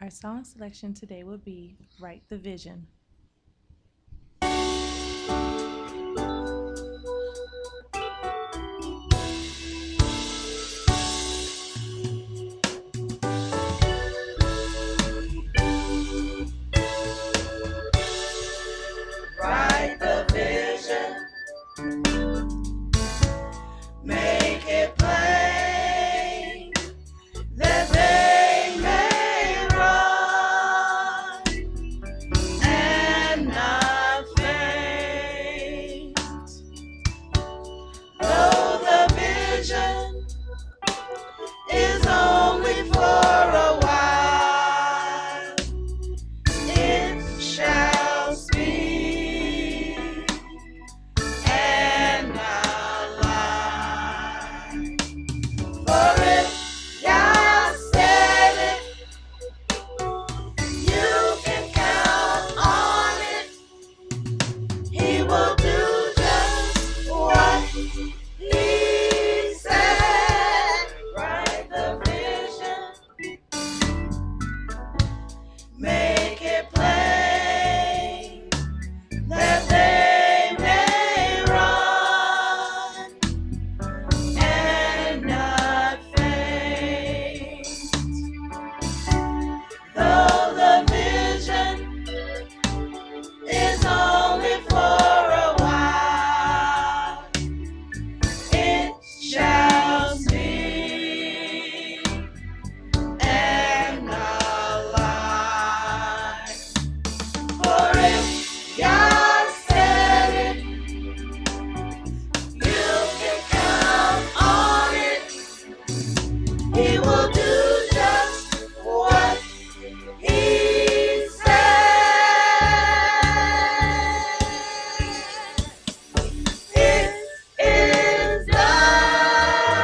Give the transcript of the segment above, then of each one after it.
Our song selection today will be Write the Vision. Write the vision, make it plain, that they may run and not faint. Though the vision is only for a while, it shall speak and not lie. For if God said it, you can count on it. He will do just what He said. Write the vision, make it plain, that they may run and not faint. Though the vision is only for a while, it shall speak and not lie. For if God said it, you can count on it. He will do just what He said. It is done.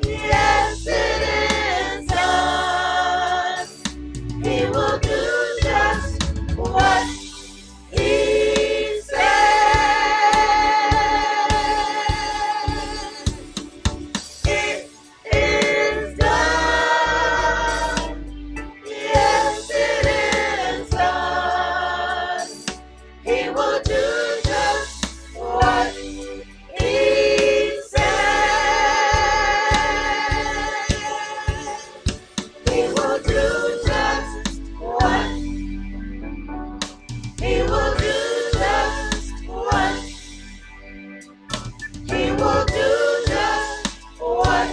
Yes, it is done. He will do just what He said. It is done. Yes, it is done. He will do just what He said. He will do just what He will do just what He will do just what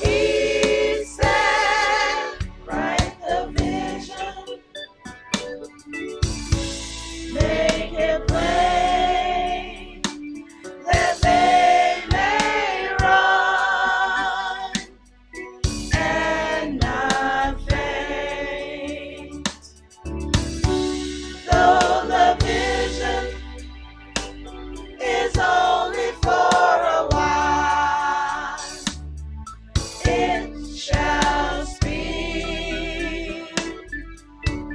He said. Write the vision, make it plain, that they may run and not faint. Though the vision is only for a while, it shall speak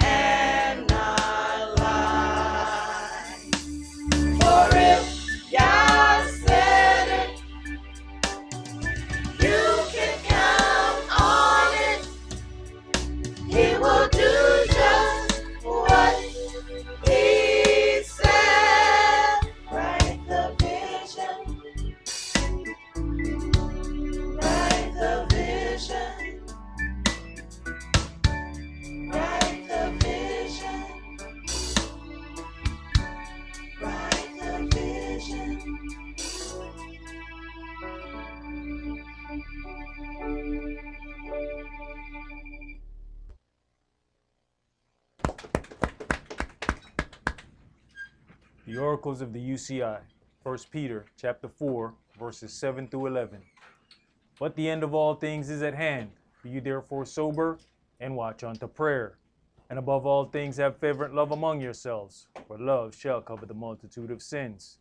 and not lie. For if God said it, you can count on it. He will do just what He said. Write the vision, write the vision, write the vision, write the vision. The oracles of the UCI, 1 Peter chapter 4, verses 7 through 11. But the end of all things is at hand. Be you therefore sober, and watch unto prayer. And above all things have fervent love among yourselves, for love shall cover the multitude of sins.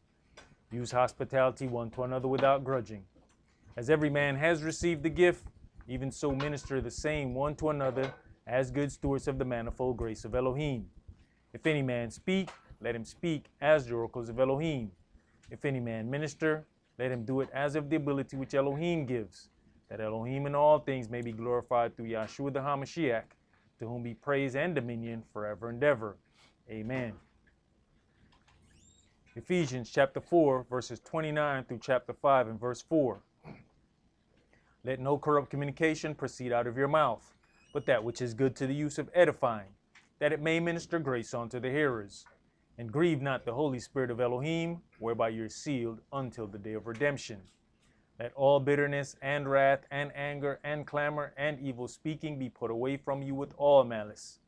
Use hospitality one to another without grudging. As every man has received the gift, even so minister the same one to another, as good stewards of the manifold grace of Elohim. If any man speak, let him speak as the oracles of Elohim. If any man minister, let him do it as of the ability which Elohim gives, that Elohim in all things may be glorified through Yahshua the HaMashiach, to whom be praise and dominion forever and ever. Amen. Ephesians chapter 4, verses 29 through chapter 5 and verse 4. Let no corrupt communication proceed out of your mouth, but that which is good to the use of edifying, that it may minister grace unto the hearers. And grieve not the Holy Spirit of Elohim, whereby you're sealed until the day of redemption. Let all bitterness and wrath and anger and clamor and evil speaking be put away from you with all malice.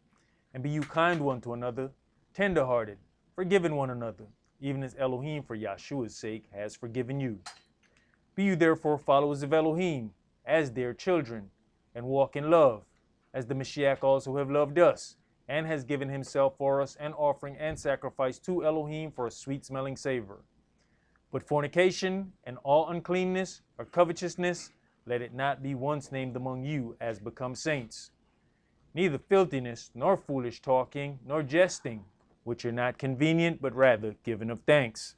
And be you kind one to another, tender-hearted, forgiving one another, even as Elohim for Yahshua's sake has forgiven you. Be you therefore followers of Elohim, as dear children, and walk in love, as the Mashiach also have loved us, and has given himself for us an offering and sacrifice to Elohim for a sweet-smelling savor. But fornication and all uncleanness or covetousness, let it not be once named among you as become saints. Neither filthiness, nor foolish talking, nor jesting, which are not convenient, but rather given of thanks.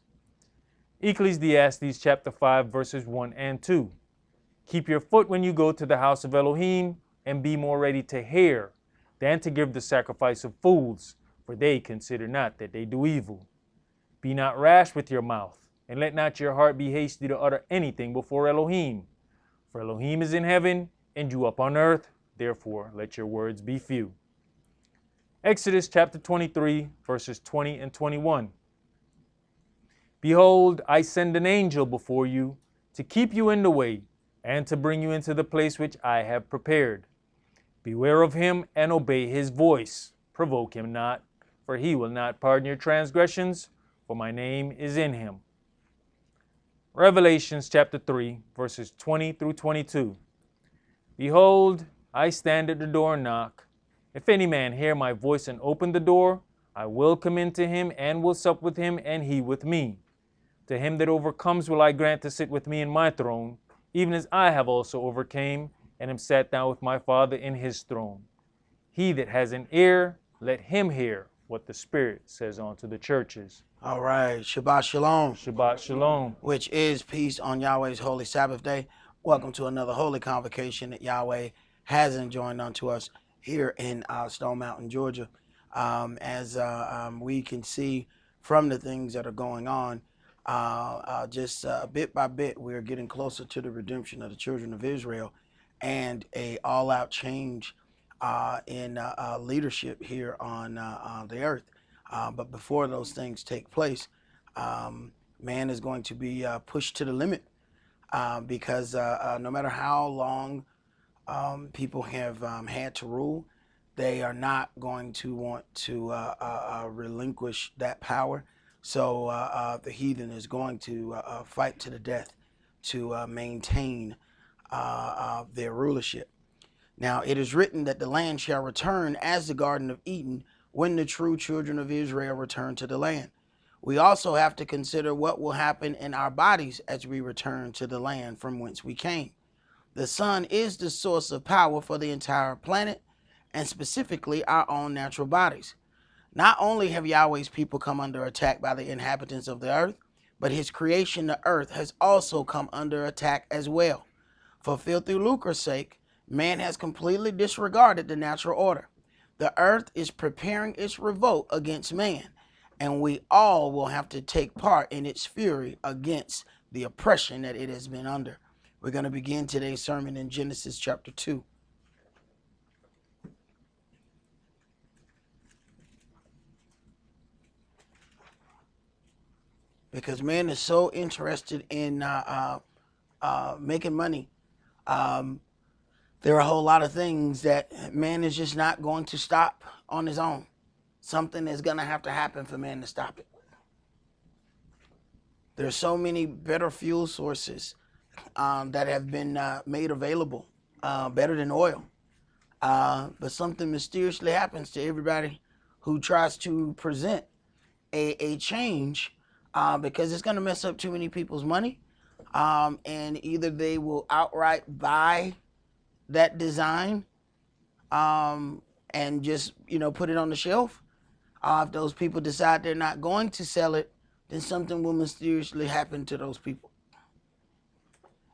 Ecclesiastes chapter 5, verses 1 and 2. Keep your foot when you go to the house of Elohim, and be more ready to hear than to give the sacrifice of fools, for they consider not that they do evil. Be not rash with your mouth, and let not your heart be hasty to utter anything before Elohim. For Elohim is in heaven, and you up on earth, therefore let your words be few. Exodus chapter 23, verses 20 and 21. Behold, I send an angel before you, to keep you in the way, and to bring you into the place which I have prepared. Beware of him and obey his voice. Provoke him not, for he will not pardon your transgressions, for my name is in him. Revelations chapter 3, verses 20 through 22. Behold, I stand at the door and knock. If any man hear my voice and open the door, I will come into him and will sup with him and he with me. To him that overcomes will I grant to sit with me in my throne, even as I have also overcame and am sat down with my Father in his throne. He that has an ear, let him hear what the Spirit says unto the churches. All right, Shabbat Shalom. Shabbat Shalom. Which is peace on Yahweh's holy Sabbath day. Welcome to another holy convocation that Yahweh has enjoined unto us here in Stone Mountain, Georgia. As we can see from the things that are going on, just bit by bit, we're getting closer to the redemption of the children of Israel and a all-out change in leadership here on the earth. But before those things take place, man is going to be pushed to the limit because no matter how long people have had to rule, they are not going to want to relinquish that power. So the heathen is going to fight to the death to maintain their rulership. Now it is written that the land shall return as the Garden of Eden when the true children of Israel return to the land. We also have to consider what will happen in our bodies as we return to the land from whence we came. The sun is the source of power for the entire planet, and specifically our own natural bodies. Not only have Yahweh's people come under attack by the inhabitants of the earth, but his creation, the earth, has also come under attack as well. For filthy lucre's sake, man has completely disregarded the natural order. The earth is preparing its revolt against man, and we all will have to take part in its fury against the oppression that it has been under. We're going to begin today's sermon in Genesis chapter 2. Because man is so interested in making money. There are a whole lot of things that man is just not going to stop on his own. Something is going to have to happen for man to stop it. There's so many better fuel sources that have been made available, better than oil. But something mysteriously happens to everybody who tries to present a change because it's going to mess up too many people's money. And either they will outright buy that design and just, put it on the shelf. If those people decide they're not going to sell it, then something will mysteriously happen to those people.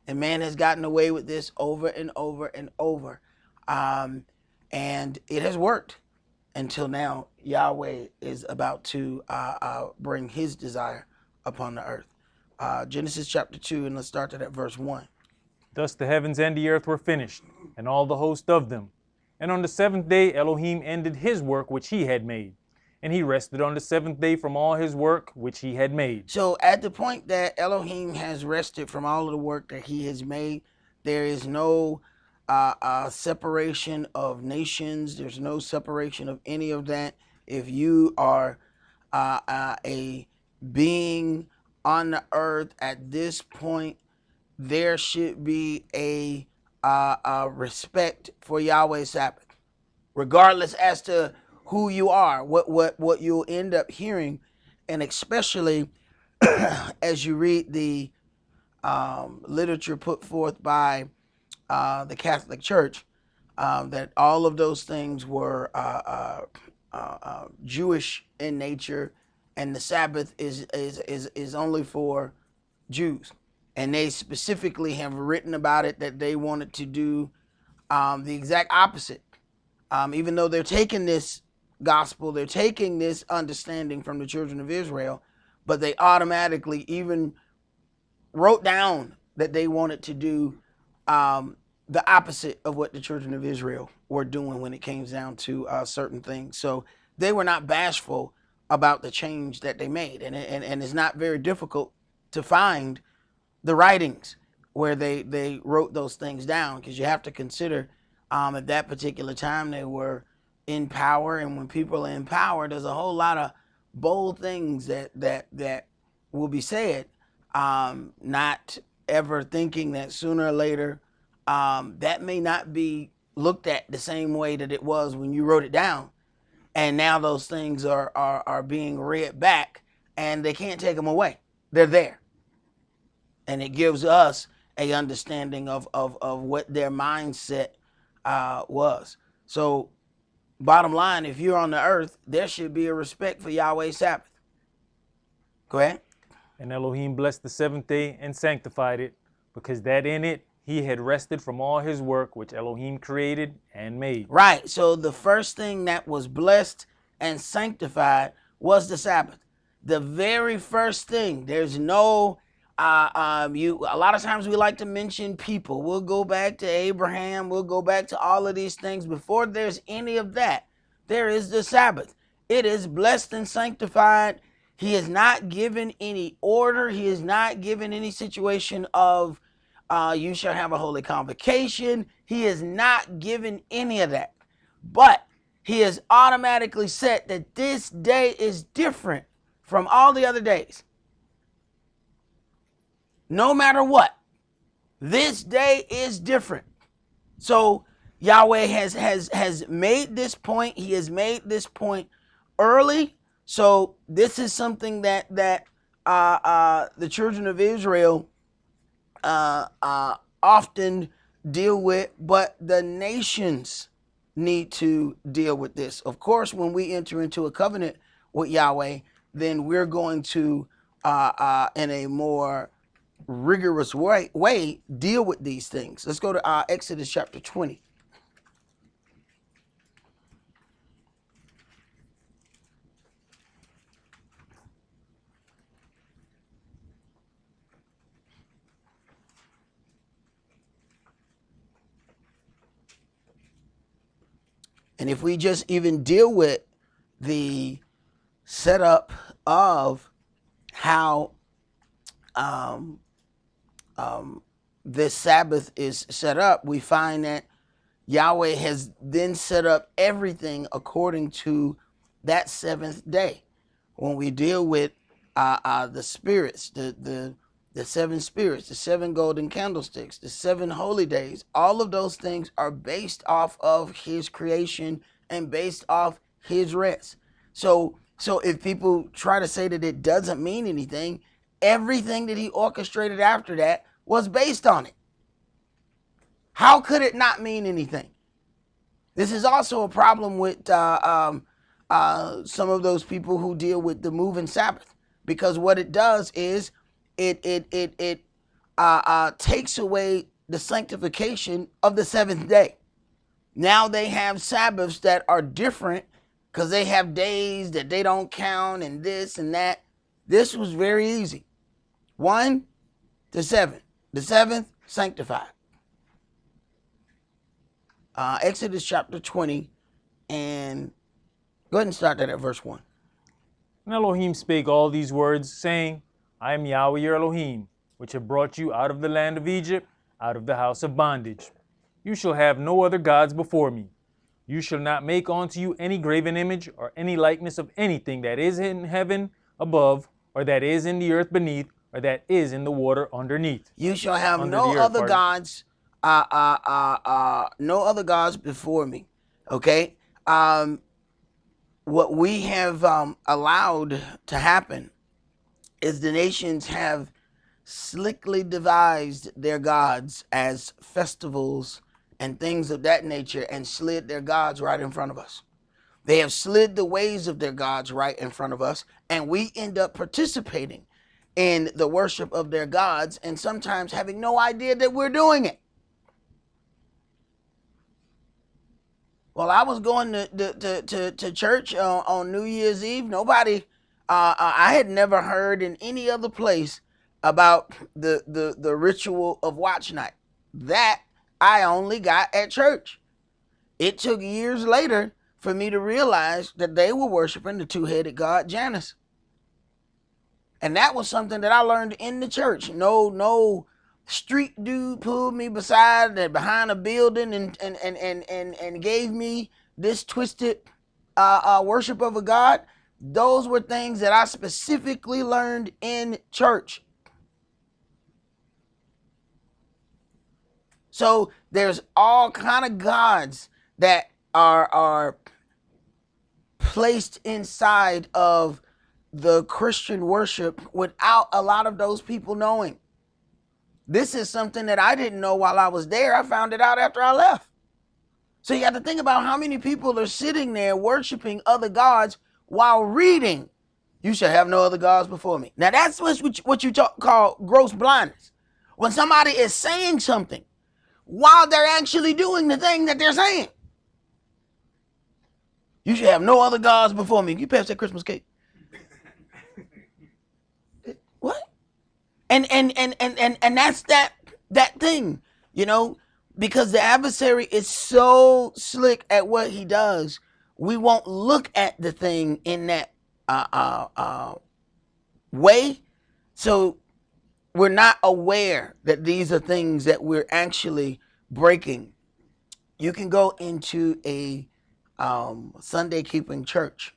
And man has gotten away with this over and over and over. And it has worked until now. Yahweh is about to bring his desire upon the earth. Genesis chapter 2, and let's start at verse 1. Thus the heavens and the earth were finished, and all the host of them. And on the seventh day Elohim ended his work which he had made. And he rested on the seventh day from all his work which he had made. So at the point that Elohim has rested from all of the work that he has made, there is no separation of nations. There's no separation of any of that. If you are a being on the earth at this point, there should be a respect for Yahweh's Sabbath, regardless as to who you are. What you'll end up hearing, and especially as you read the literature put forth by the Catholic Church, that all of those things were Jewish in nature, and the Sabbath is only for Jews. And they specifically have written about it that they wanted to do the exact opposite. Even though they're taking this gospel, they're taking this understanding from the children of Israel, but they automatically even wrote down that they wanted to do the opposite of what the children of Israel were doing when it came down to certain things. So they were not bashful about the change that they made. And it's not very difficult to find the writings where they wrote those things down, because you have to consider at that particular time they were in power, and when people are in power, there's a whole lot of bold things that will be said, not ever thinking that sooner or later that may not be looked at the same way that it was when you wrote it down, and now those things are being read back, and they can't take them away. They're there. And it gives us a understanding of what their mindset was. So bottom line, if you're on the earth, there should be a respect for Yahweh's Sabbath. Go ahead. And Elohim blessed the seventh day and sanctified it, because that in it he had rested from all his work which Elohim created and made. Right. So the first thing that was blessed and sanctified was the Sabbath. The very first thing. There's no a lot of times we like to mention people. We'll go back to Abraham. We'll go back to all of these things. Before there's any of that, there is the Sabbath. It is blessed and sanctified. He is not given any order. He is not given any situation of you shall have a holy convocation. He is not given any of that. But he has automatically said that this day is different from all the other days. No matter what, this day is different. So Yahweh has made this point. He has made this point early. So this is something that the children of Israel often deal with, but the nations need to deal with this. Of course, when we enter into a covenant with Yahweh, then we're going to, in a more rigorous way, deal with these things. Let's go to Exodus chapter 20. And if we just even deal with the setup of how this Sabbath is set up, we find that Yahweh has then set up everything according to that seventh day. When we deal with the spirits, the seven spirits, the seven golden candlesticks, the 7 holy days, all of those things are based off of his creation and based off his rest. So if people try to say that it doesn't mean anything, everything that he orchestrated after that was based on it. How could it not mean anything? This is also a problem with some of those people who deal with the moving Sabbath, because what it does is it takes away the sanctification of the seventh day. Now they have Sabbaths that are different because they have days that they don't count and this and that. This was very easy. 1 to 7. The seventh, sanctified. Exodus chapter 20, and go ahead and start that at verse 1. And Elohim spake all these words, saying, I am Yahweh your Elohim, which have brought you out of the land of Egypt, out of the house of bondage. You shall have no other gods before me. You shall not make unto you any graven image or any likeness of anything that is in heaven above, or that is in the earth beneath, or that is in the water underneath. You shall have Under no the earth, other gods, no other gods before me. Okay. What we have allowed to happen is the nations have slickly devised their gods as festivals and things of that nature and slid their gods right in front of us. They have slid the ways of their gods right in front of us, and we end up participating in the worship of their gods and sometimes having no idea that we're doing it. Well, I was going to church on New Year's Eve. Nobody, I had never heard in any other place about the ritual of watch night. That I only got at church. It took years later for me to realize that they were worshiping the two-headed god Janus. And that was something that I learned in the church. No street dude pulled me behind a building and gave me this twisted worship of a god. Those were things that I specifically learned in church. So there's all kind of gods that are placed inside of the Christian worship without a lot of those people knowing. This is something that I didn't know while I was there. I found it out after I left. So you have to think about how many people are sitting there worshiping other gods while reading, you shall have no other gods before me. Now that's what you call gross blindness. When somebody is saying something while they're actually doing the thing that they're saying. You should have no other gods before me. You pass that Christmas cake. What? And that's that thing, you know, because the adversary is so slick at what he does, we won't look at the thing in that way. So we're not aware that these are things that we're actually breaking. You can go into a Sunday keeping church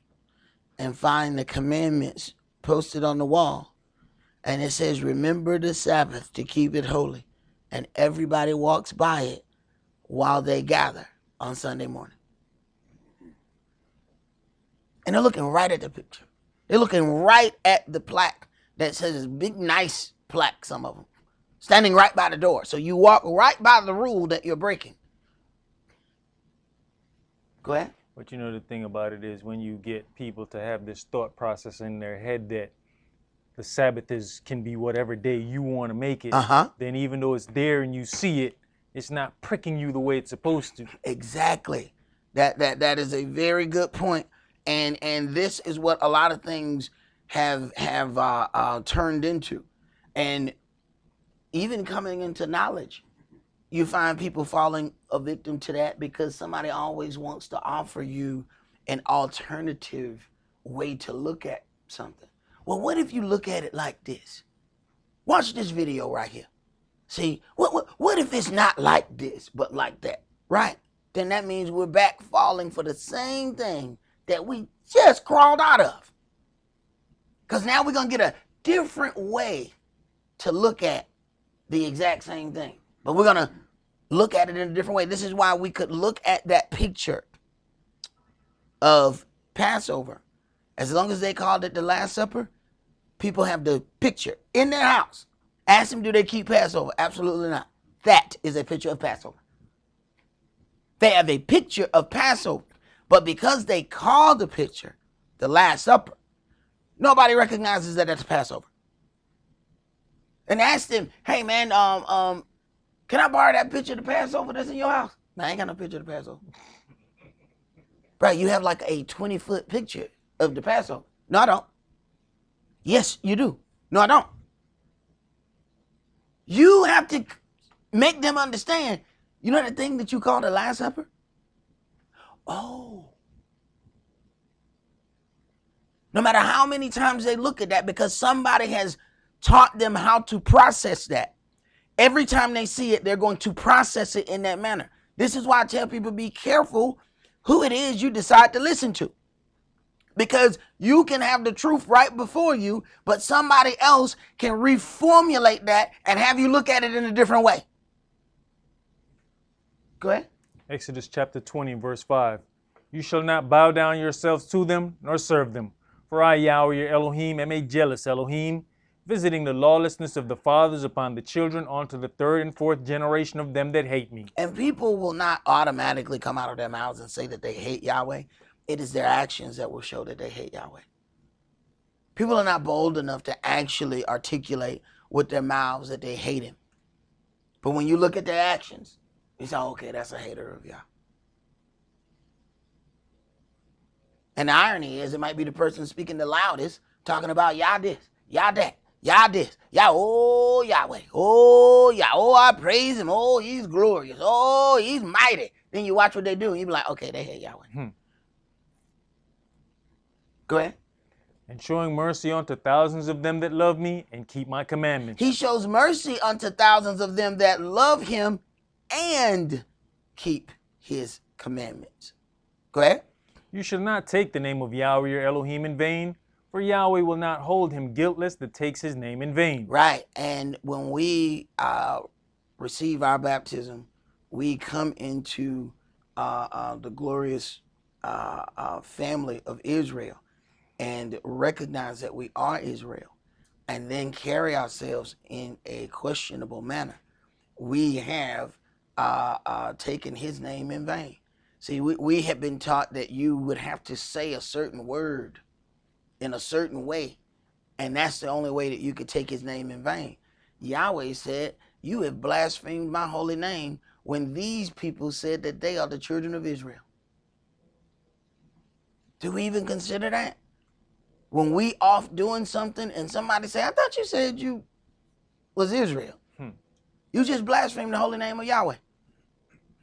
and find the commandments posted on the wall. And it says, remember the Sabbath to keep it holy. And everybody walks by it while they gather on Sunday morning. And they're looking right at the picture. They're looking right at the plaque that says this big, nice plaque, some of them, standing right by the door. So you walk right by the rule that you're breaking. Go ahead. But you know, the thing about it is when you get people to have this thought process in their head that the Sabbath can be whatever day you want to make it, then even though it's there and you see it, it's not pricking you the way it's supposed to. Exactly. That is a very good point. And this is what a lot of things have turned into. And even coming into knowledge, you find people falling a victim to that because somebody always wants to offer you an alternative way to look at something. Well, what if you look at it like this? Watch this video right here. See, what if it's not like this, but like that, right? Then that means we're back falling for the same thing that we just crawled out of. Because now we're going to get a different way to look at the exact same thing. But we're going to look at it in a different way. This is why we could look at that picture of Passover. As long as they called it the Last Supper, people have the picture in their house. Ask them, do they keep Passover? Absolutely not. That is a picture of Passover. They have a picture of Passover. But because they call the picture the Last Supper, nobody recognizes that that's Passover. And ask them, hey man, can I borrow that picture of the Passover that's in your house? I ain't got no picture of the Passover. Bro, you have like a 20-foot picture of the Passover. No, I don't. Yes, you do. No, I don't. You have to make them understand. You know that thing that you call the Last Supper? Oh. No matter how many times they look at that, because somebody has taught them how to process that. Every time they see it, they're going to process it in that manner. This is why I tell people, be careful who it is you decide to listen to. Because you can have the truth right before you, but somebody else can reformulate that and have you look at it in a different way. Go ahead. Exodus chapter 20, verse 5. You shall not bow down yourselves to them, nor serve them. For I, Yahweh, your Elohim, am a jealous Elohim, visiting the lawlessness of the fathers upon the children unto the third and fourth generation of them that hate me. And people will not automatically come out of their mouths and say that they hate Yahweh. It is their actions that will show that they hate Yahweh. People are not bold enough to actually articulate with their mouths that they hate him. But when you look at their actions, you say, okay, that's a hater of Yah. And the irony is, it might be the person speaking the loudest, talking about Yah this, Yah that, Yah this, Yah, oh, Yahweh, oh, Yah, oh, I praise him, oh, he's glorious, oh, he's mighty. Then you watch what they do, and you be like, okay, they hate Yahweh. Go ahead. And showing mercy unto thousands of them that love me and keep my commandments. He shows mercy unto thousands of them that love him and keep his commandments. Go ahead. You shall not take the name of Yahweh your Elohim in vain, for Yahweh will not hold him guiltless that takes his name in vain. Right. And when we receive our baptism, we come into the glorious family of Israel and recognize that we are Israel, and then carry ourselves in a questionable manner. We have taken his name in vain. See, we have been taught that you would have to say a certain word in a certain way, and that's the only way that you could take his name in vain. Yahweh said, you have blasphemed my holy name, when these people said that they are the children of Israel. Do we even consider that? When we off doing something and somebody say, I thought you said you was Israel. You just blasphemed the holy name of Yahweh.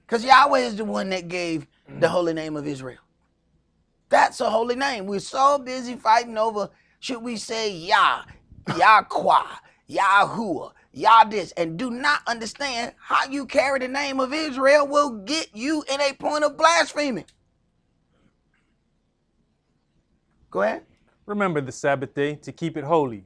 Because Yahweh is the one that gave the holy name of Israel. That's a holy name. We're so busy fighting over, should we say Yah, Yahweh, Yahuwah, Yah this, and do not understand how you carry the name of Israel will get you in a point of blasphemy. Go ahead. Remember the Sabbath day to keep it holy.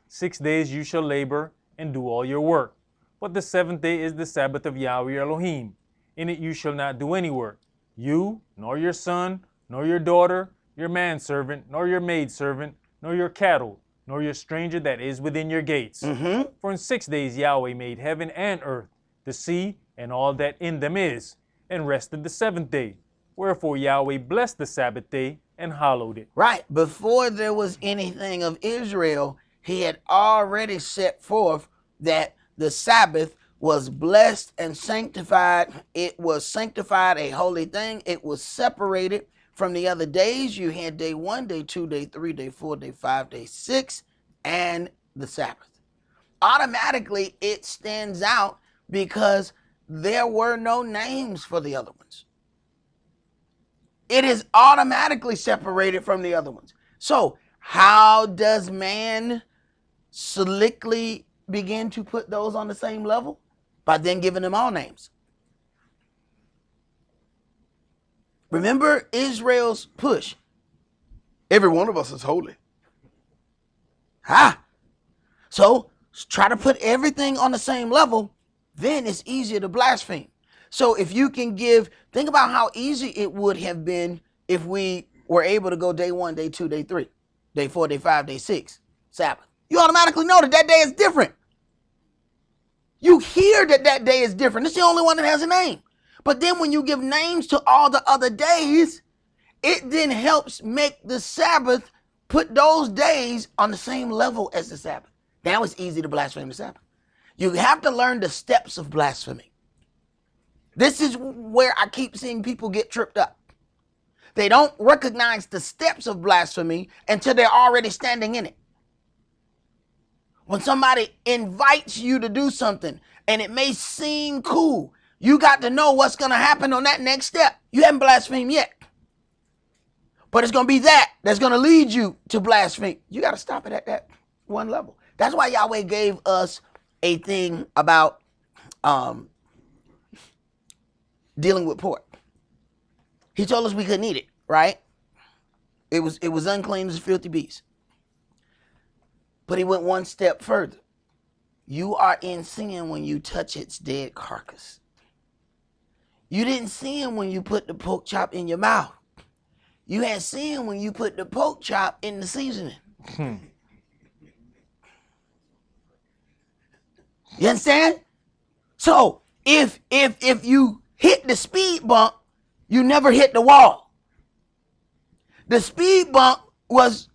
6 days you shall labor and do all your work. But the seventh day is the Sabbath of Yahweh your Elohim. In it you shall not do any work, you, nor your son, nor your daughter, your manservant, nor your maidservant, nor your cattle, nor your stranger that is within your gates. For in 6 days Yahweh made heaven and earth, the sea, and all that in them is, and rested the seventh day. Wherefore Yahweh blessed the Sabbath day and hallowed it. Right. Before there was anything of Israel, he had already set forth that the Sabbath was blessed and sanctified. It was sanctified, a holy thing. It was separated from the other days. You had day 1, day 2, day 3, day 4, day 5, day 6, and the Sabbath. Automatically, it stands out because there were no names for the other ones. It is automatically separated from the other ones. So how does man slickly begin to put those on the same level? By then giving them all names. Remember Israel's push. Every one of us is holy. So try to put everything on the same level, then it's easier to blaspheme. So if you can think about how easy it would have been if we were able to go day 1, day 2, day 3, day 4, day 5, day 6, Sabbath. You automatically know that day is different. You hear that day is different. It's the only one that has a name. But then when you give names to all the other days, it then helps make the Sabbath, put those days on the same level as the Sabbath. Now it's easy to blaspheme the Sabbath. You have to learn the steps of blasphemy. This is where I keep seeing people get tripped up. They don't recognize the steps of blasphemy until they're already standing in it. When somebody invites you to do something and it may seem cool, you got to know what's going to happen on that next step. You haven't blasphemed yet. But it's going to be that's going to lead you to blaspheme. You got to stop it at that one level. That's why Yahweh gave us a thing about dealing with pork. He told us we couldn't eat it, right? It was unclean as a filthy beast. But he went one step further. You are in sin when you touch its dead carcass. You didn't sin when you put the pork chop in your mouth. You had sin when you put the pork chop in the seasoning. You understand? So if you hit the speed bump, you never hit the wall. The speed bump was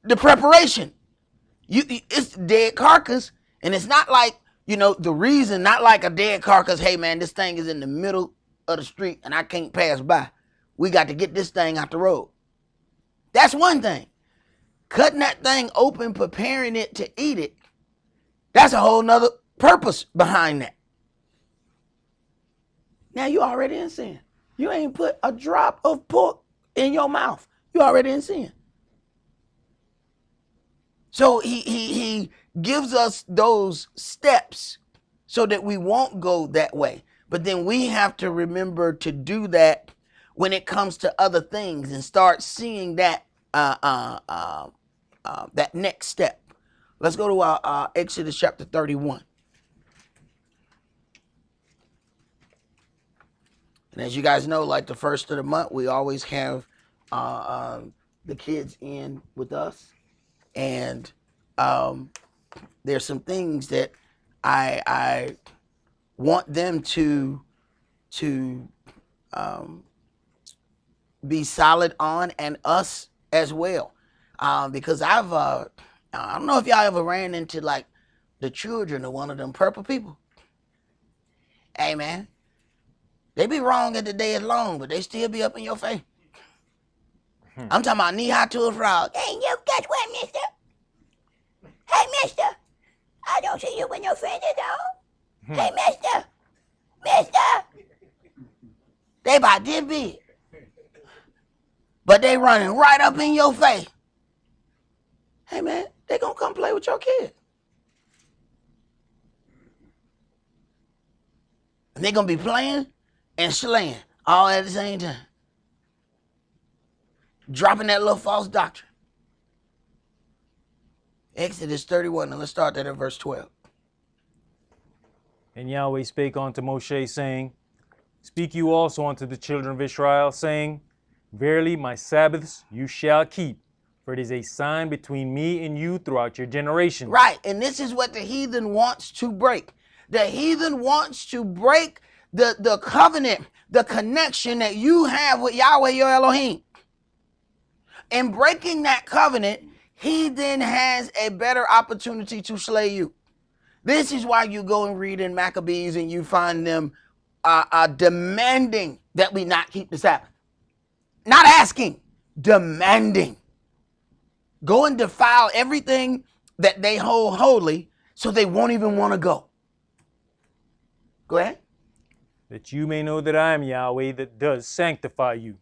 the preparation. It's dead carcass, and it's not like, the reason, not like a dead carcass, hey man, this thing is in the middle of the street and I can't pass by. We got to get this thing out the road. That's one thing. Cutting that thing open, preparing it to eat it, that's a whole nother purpose behind that. Now you already in sin. You ain't put a drop of pork in your mouth. You already in sin. So he gives us those steps so that we won't go that way. But then we have to remember to do that when it comes to other things and start seeing that that next step. Let's go to Exodus chapter 31. And as you guys know, like the first of the month, we always have the kids in with us. And there's some things that I want them to be solid on, and us as well. Because I don't know if y'all ever ran into like the children of one of them purple people. Hey man, they be wrong at the day is long, but they still be up in your face. I'm talking about knee high to a frog. Hey, you guess what, mister? Hey, mister, I don't see you when your friends are home. Hey, mister. They about this big. But they running right up in your face. Hey, man, they gonna come play with your kid. And they gonna be playing and slaying all at the same time. Dropping that little false doctrine. Exodus 31, and let's start that at verse 12. And Yahweh spake unto Moshe, saying, Speak you also unto the children of Israel, saying, Verily my Sabbaths you shall keep, for it is a sign between me and you throughout your generations. Right, and this is what the heathen wants to break. The heathen wants to break the covenant, the connection that you have with Yahweh your Elohim. In breaking that covenant, he then has a better opportunity to slay you. This is why you go and read in Maccabees and you find them demanding that we not keep the Sabbath. Not asking, demanding. Go and defile everything that they hold holy so they won't even want to go. Go ahead. That you may know that I am Yahweh that does sanctify you.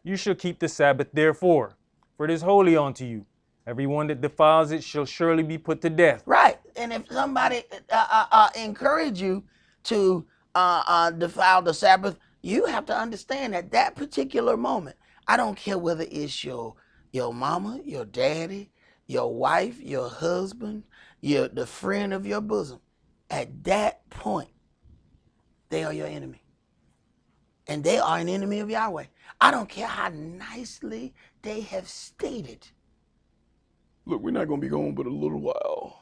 You shall keep the Sabbath therefore, for it is holy unto you. Everyone that defiles it shall surely be put to death. Right. And if somebody encourage you to defile the Sabbath, you have to understand at that particular moment, I don't care whether it's your mama, your daddy, your wife, your husband, the friend of your bosom. At that point, they are your enemy. And they are an enemy of Yahweh. I don't care how nicely they have stated. Look, we're not going to be gone but a little while.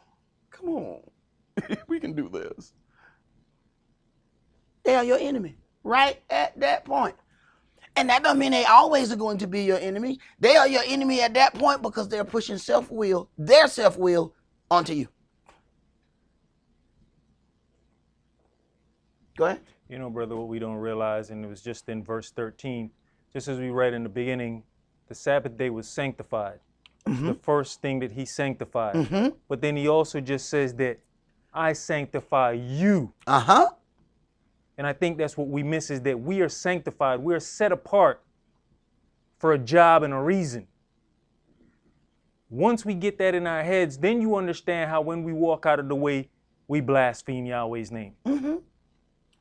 Come on. We can do this. They are your enemy right at that point. And that doesn't mean they always are going to be your enemy. They are your enemy at that point because they're pushing their self-will onto you. Go ahead. You know, brother, what we don't realize, and it was just in verse 13, just as we read in the beginning, the Sabbath day was sanctified. It's the first thing that he sanctified. But then he also just says that I sanctify you. And I think that's what we miss, is that we are sanctified. We are set apart for a job and a reason. Once we get that in our heads, then you understand how when we walk out of the way, we blaspheme Yahweh's name.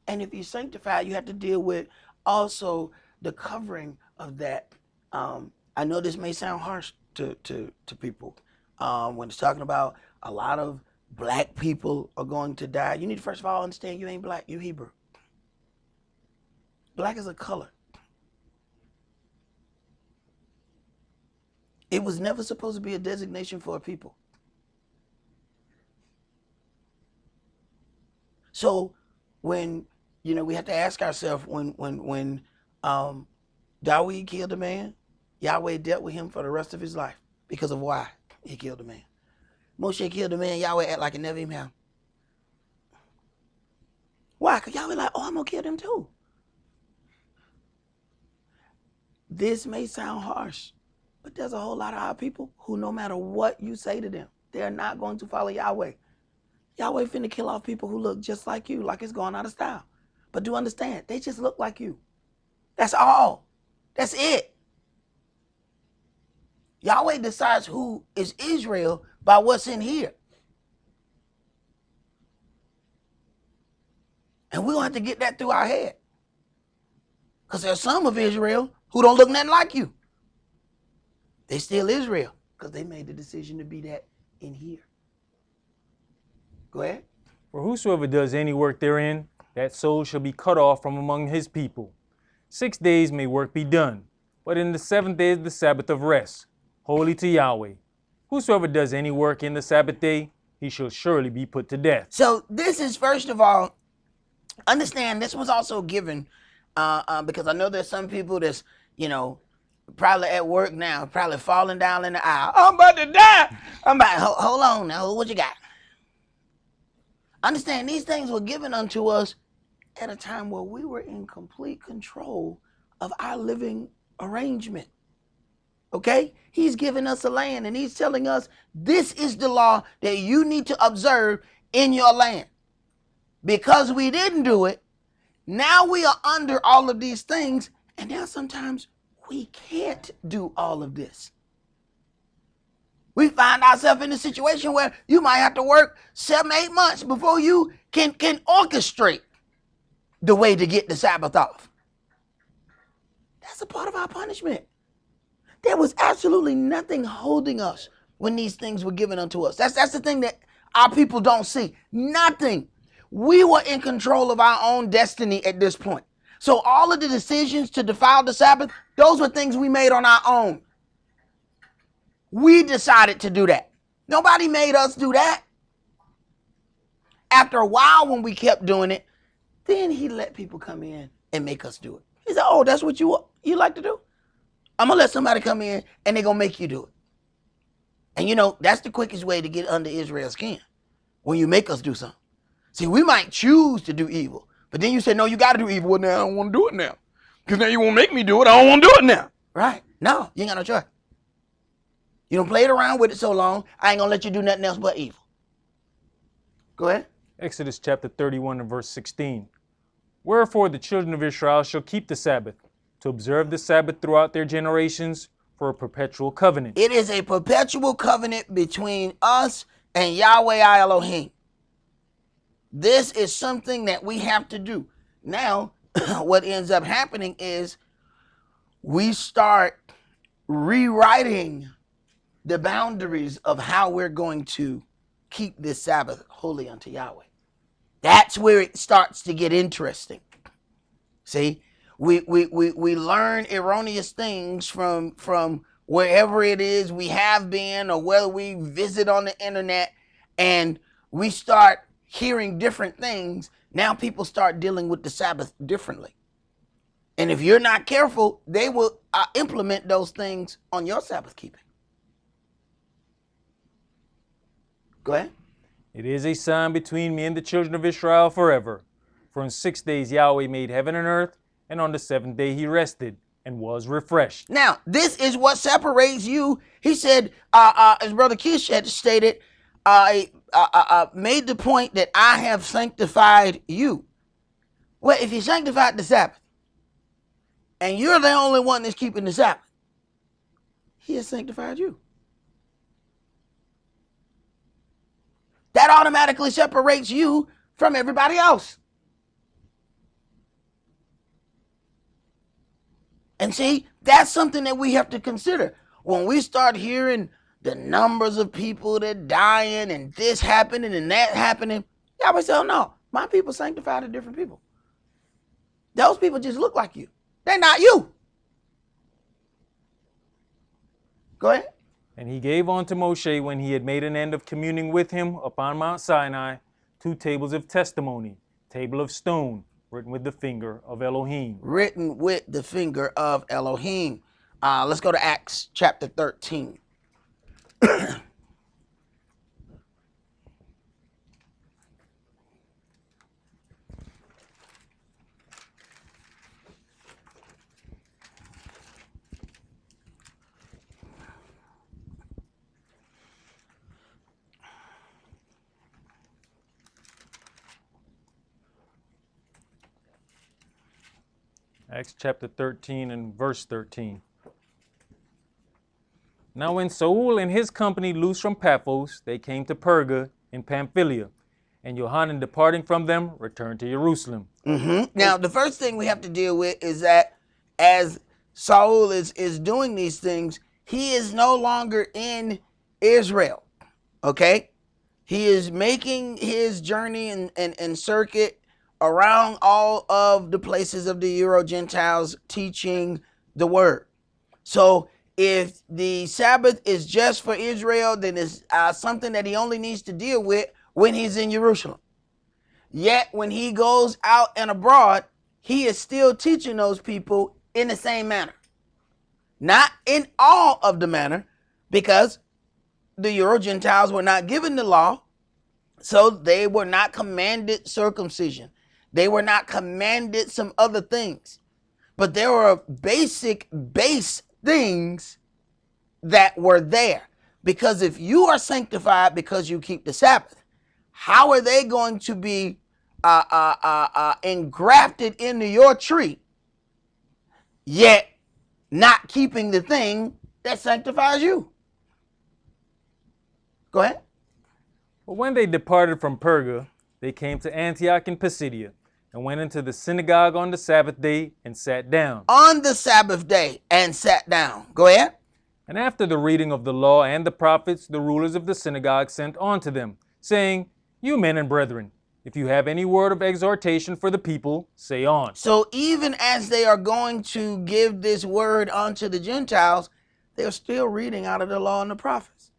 And if you're sanctified, you have to deal with also the covering of that. I know this may sound harsh to people when it's talking about a lot of black people are going to die. You need to first of all understand you ain't black, you Hebrew. Black is a color. It was never supposed to be a designation for a people. So when, you know, we have to ask ourselves, when Dawid killed a man, Yahweh dealt with him for the rest of his life because of why he killed a man. Moshe killed a man, Yahweh act like it never even happened. Why? Because Yahweh like, oh, I'm going to kill them too. This may sound harsh, but there's a whole lot of our people who, no matter what you say to them, they're not going to follow Yahweh. Yahweh finna kill off people who look just like you, like it's going out of style. But do understand, they just look like you. That's all. That's it. Yahweh decides who is Israel by what's in here. And we're going to have to get that through our head. Because there's some of Israel who don't look nothing like you. They still Israel because they made the decision to be that in here. Go ahead. For whosoever does any work therein, that soul shall be cut off from among his people. 6 days may work be done, but in the 7th day is the Sabbath of rest, holy to Yahweh. Whosoever does any work in the Sabbath day, he shall surely be put to death. So this is, first of all, understand this was also given because I know there's some people that's, you know, probably at work now, probably falling down in the aisle. I'm about to die. Hold on now, what you got? Understand, these things were given unto us at a time where we were in complete control of our living arrangement. Okay? He's giving us a land and he's telling us this is the law that you need to observe in your land. Because we didn't do it, now we are under all of these things, and now sometimes we can't do all of this. We find ourselves in a situation where you might have to work 7-8 months before you can orchestrate the way to get the Sabbath off. That's a part of our punishment. There was absolutely nothing holding us when these things were given unto us. That's the thing that our people don't see. Nothing. We were in control of our own destiny at this point. So all of the decisions to defile the Sabbath, those were things we made on our own. We decided to do that. Nobody made us do that. After a while, when we kept doing it, then he let people come in and make us do it. He said, oh, that's what you like to do? I'm going to let somebody come in and they're going to make you do it. And you know, that's the quickest way to get under Israel's skin. When you make us do something. See, we might choose to do evil. But then you say, no, you got to do evil. Well, now I don't want to do it now. Because now you won't make me do it. I don't want to do it now. Right? No, you ain't got no choice. You don't play it around with it so long, I ain't going to let you do nothing else but evil. Go ahead. Exodus chapter 31 and verse 16. Wherefore the children of Israel shall keep the Sabbath, to observe the Sabbath throughout their generations for a perpetual covenant. It is a perpetual covenant between us and Yahweh our Elohim. This is something that we have to do. Now, what ends up happening is we start rewriting the boundaries of how we're going to keep this Sabbath holy unto Yahweh. That's where it starts to get interesting. See, we learn erroneous things from wherever it is we have been or whether we visit on the internet, and we start hearing different things. Now people start dealing with the Sabbath differently. And if you're not careful, they will implement those things on your Sabbath keeping. Go ahead. It is a sign between me and the children of Israel forever. For in 6 days Yahweh made heaven and earth, and on the seventh day he rested and was refreshed. Now, this is what separates you. He said, as Brother Kish had stated, made the point that I have sanctified you. Well, if he sanctified the Sabbath, and you're the only one that's keeping the Sabbath, he has sanctified you. That automatically separates you from everybody else. And see, that's something that we have to consider. When we start hearing the numbers of people that dying and this happening and that happening, Yahweh said, oh, no, my people sanctified to different people. Those people just look like you. They're not you. Go ahead. And he gave unto Moshe, when he had made an end of communing with him upon Mount Sinai, 2 tables of testimony, table of stone, written with the finger of Elohim. Written with the finger of Elohim. Let's go to Acts chapter 13. Acts chapter 13 and verse 13. Now when Saul and his company loosed from Paphos, they came to Perga in Pamphylia, and Johanan departing from them returned to Jerusalem. Now, the first thing we have to deal with is that as Saul is doing these things, he is no longer in Israel, okay? He is making his journey and circuit around all of the places of the Euro-Gentiles teaching the word. So if the Sabbath is just for Israel, then it's something that he only needs to deal with when he's in Jerusalem. Yet when he goes out and abroad, he is still teaching those people in the same manner. Not in all of the manner, because the Euro-Gentiles were not given the law, so they were not commanded circumcision. They were not commanded some other things. But there were base things that were there. Because if you are sanctified because you keep the Sabbath, how are they going to be engrafted into your tree, yet not keeping the thing that sanctifies you? Go ahead. But when they departed from Perga, they came to Antioch in Pisidia, and went into the synagogue on the Sabbath day and sat down. On the Sabbath day and sat down. Go ahead. And after the reading of the law and the prophets, the rulers of the synagogue sent unto them, saying, You men and brethren, if you have any word of exhortation for the people, say on. So even as they are going to give this word unto the Gentiles, they're still reading out of the law and the prophets.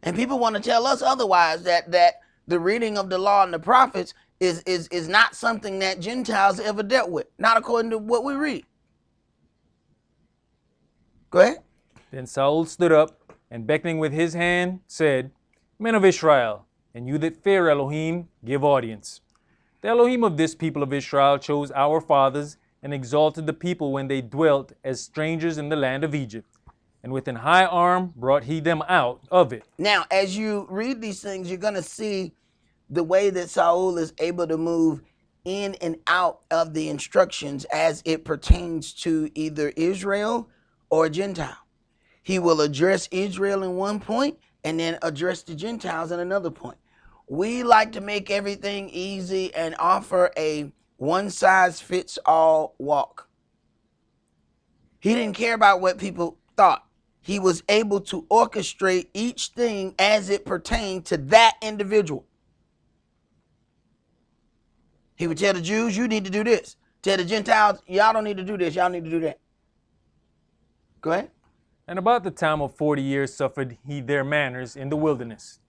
And people want to tell us otherwise, that the reading of the law and the prophets is not something that Gentiles ever dealt with. Not according to what we read. Go ahead. Then Saul stood up, and beckoning with his hand, said, Men of Israel, and you that fear Elohim, give audience. The Elohim of this people of Israel chose our fathers, and exalted the people when they dwelt as strangers in the land of Egypt. And with an high arm brought he them out of it. Now, as you read these things, you're going to see the way that Saul is able to move in and out of the instructions as it pertains to either Israel or Gentile. He will address Israel in one point and then address the Gentiles in another point. We like to make everything easy and offer a one-size-fits-all walk. He didn't care about what people thought. He was able to orchestrate each thing as it pertained to that individual. He would tell the Jews, you need to do this. Tell the Gentiles, y'all don't need to do this, y'all need to do that. Go ahead. And about the time of 40 years suffered he their manners in the wilderness.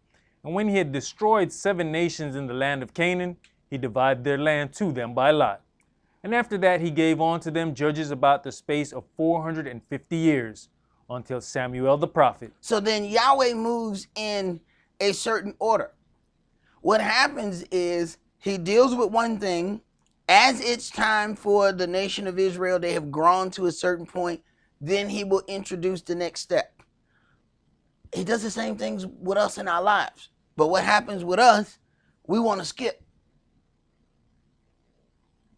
And when he had destroyed 7 nations in the land of Canaan, he divided their land to them by lot. And after that he gave unto them judges about the space of 450 years, until Samuel the prophet. So then Yahweh moves in a certain order. What happens is he deals with one thing. As it's time for the nation of Israel, they have grown to a certain point, then he will introduce the next step. He does the same things with us in our lives. But what happens with us, we want to skip.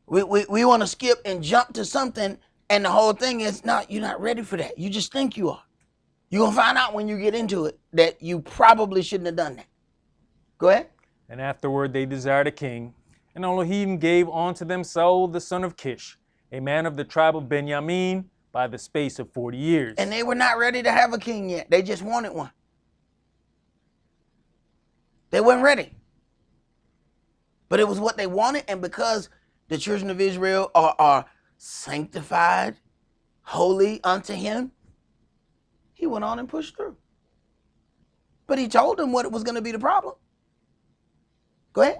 We want to skip and jump to something, and the whole thing is, no, you're not ready for that. You just think you are. You're going to find out when you get into it that you probably shouldn't have done that. Go ahead. And afterward they desired a king, and Elohim gave unto them Saul the son of Kish, a man of the tribe of Benjamin, by the space of 40 years. And they were not ready to have a king yet. They just wanted one. They weren't ready. But it was what they wanted, and because the children of Israel are sanctified, holy unto him, he went on and pushed through. But he told them what was going to be the problem. Go ahead.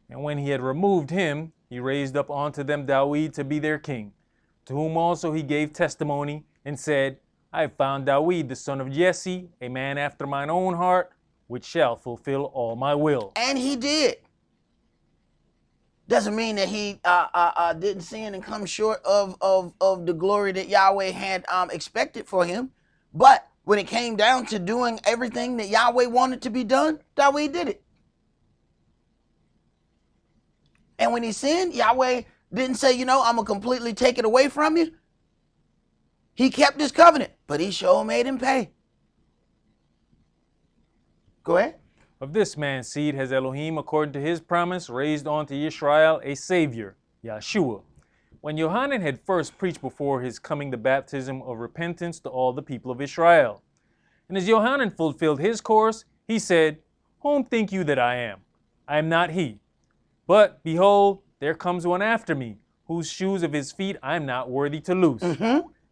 And when he had removed him, he raised up unto them Dawid to be their king, to whom also he gave testimony, and said, I have found Dawid the son of Jesse, a man after mine own heart, which shall fulfill all my will. And he did. Doesn't mean that he didn't sin and come short of the glory that Yahweh had expected for him. But when it came down to doing everything that Yahweh wanted to be done, Dawid did it. And when he sinned, Yahweh didn't say, I'm going to completely take it away from you. He kept his covenant, but he sure made him pay. Go ahead. Of this man's seed has Elohim, according to his promise, raised unto Israel a Savior, Yeshua. When Yohanan had first preached before his coming the baptism of repentance to all the people of Israel. And as Yohanan fulfilled his course, he said, Whom think you that I am? I am not he. But behold, there comes one after me, whose shoes of his feet I am not worthy to loose.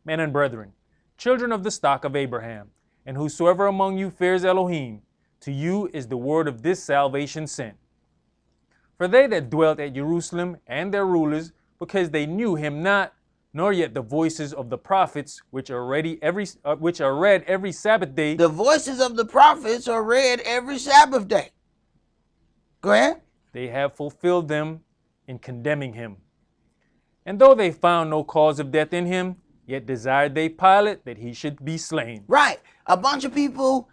Men and brethren, children of the stock of Abraham, and whosoever among you fears Elohim, to you is the word of this salvation sent. For they that dwelt at Jerusalem and their rulers, because they knew him not, nor yet the voices of the prophets, which are read every Sabbath day. The voices of the prophets are read every Sabbath day. Go ahead. They have fulfilled them in condemning him. And though they found no cause of death in him, yet desired they Pilate that he should be slain. Right. A bunch of people,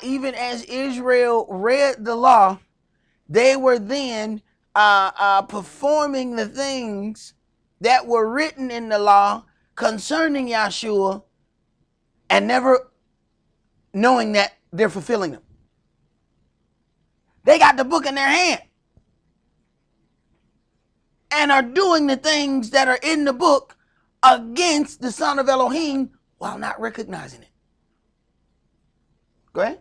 even as Israel read the law, they were then performing the things that were written in the law concerning Yeshua and never knowing that they're fulfilling them. They got the book in their hand and are doing the things that are in the book against the Son of Elohim while not recognizing it. Go ahead.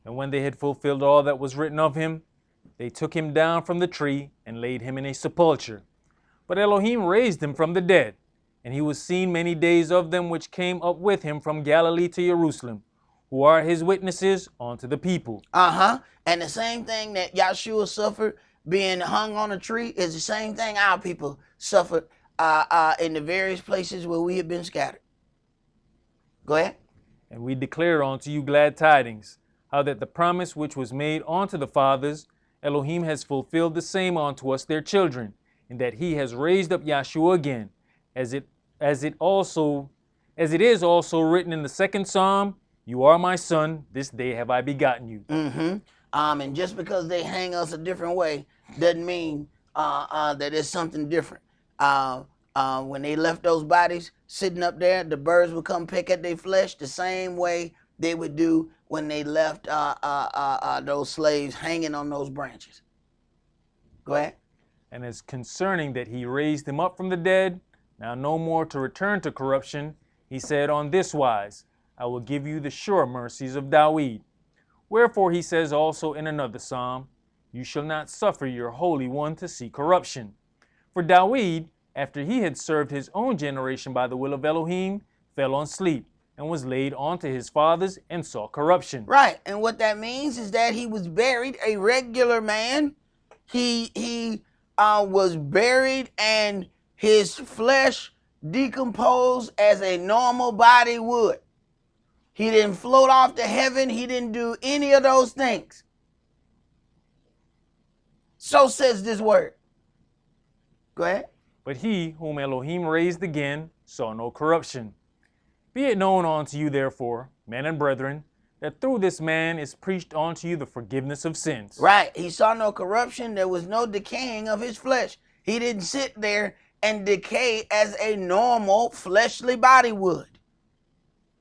And when they had fulfilled all that was written of him, they took him down from the tree and laid him in a sepulchre. But Elohim raised him from the dead, and he was seen many days of them which came up with him from Galilee to Jerusalem, who are his witnesses unto the people. And the same thing that Yeshua suffered being hung on a tree is the same thing our people suffered in the various places where we have been scattered. Go ahead. And we declare unto you glad tidings, how that the promise which was made unto the fathers, Elohim has fulfilled the same unto us their children, in that he has raised up Yeshua again, as it is also written in the second Psalm, You are my son, this day have I begotten you. And just because they hang us a different way doesn't mean that it's something different. When they left those bodies sitting up there, the birds would come pick at their flesh the same way they would do when they left those slaves hanging on those branches. Go ahead. And as concerning that he raised him up from the dead, now no more to return to corruption, he said on this wise, I will give you the sure mercies of Dawid. Wherefore he says also in another psalm, You shall not suffer your Holy One to see corruption. For Dawid, after he had served his own generation by the will of Elohim, fell on sleep, and was laid unto his fathers, and saw corruption. Right, and what that means is that he was buried a regular man. He was buried, and his flesh decomposed as a normal body would. He didn't float off to heaven. He didn't do any of those things. So says this word. Go ahead. But he whom Elohim raised again saw no corruption. Be it known unto you, therefore, men and brethren, that through this man is preached unto you the forgiveness of sins. Right. He saw no corruption. There was no decaying of his flesh. He didn't sit there and decay as a normal fleshly body would.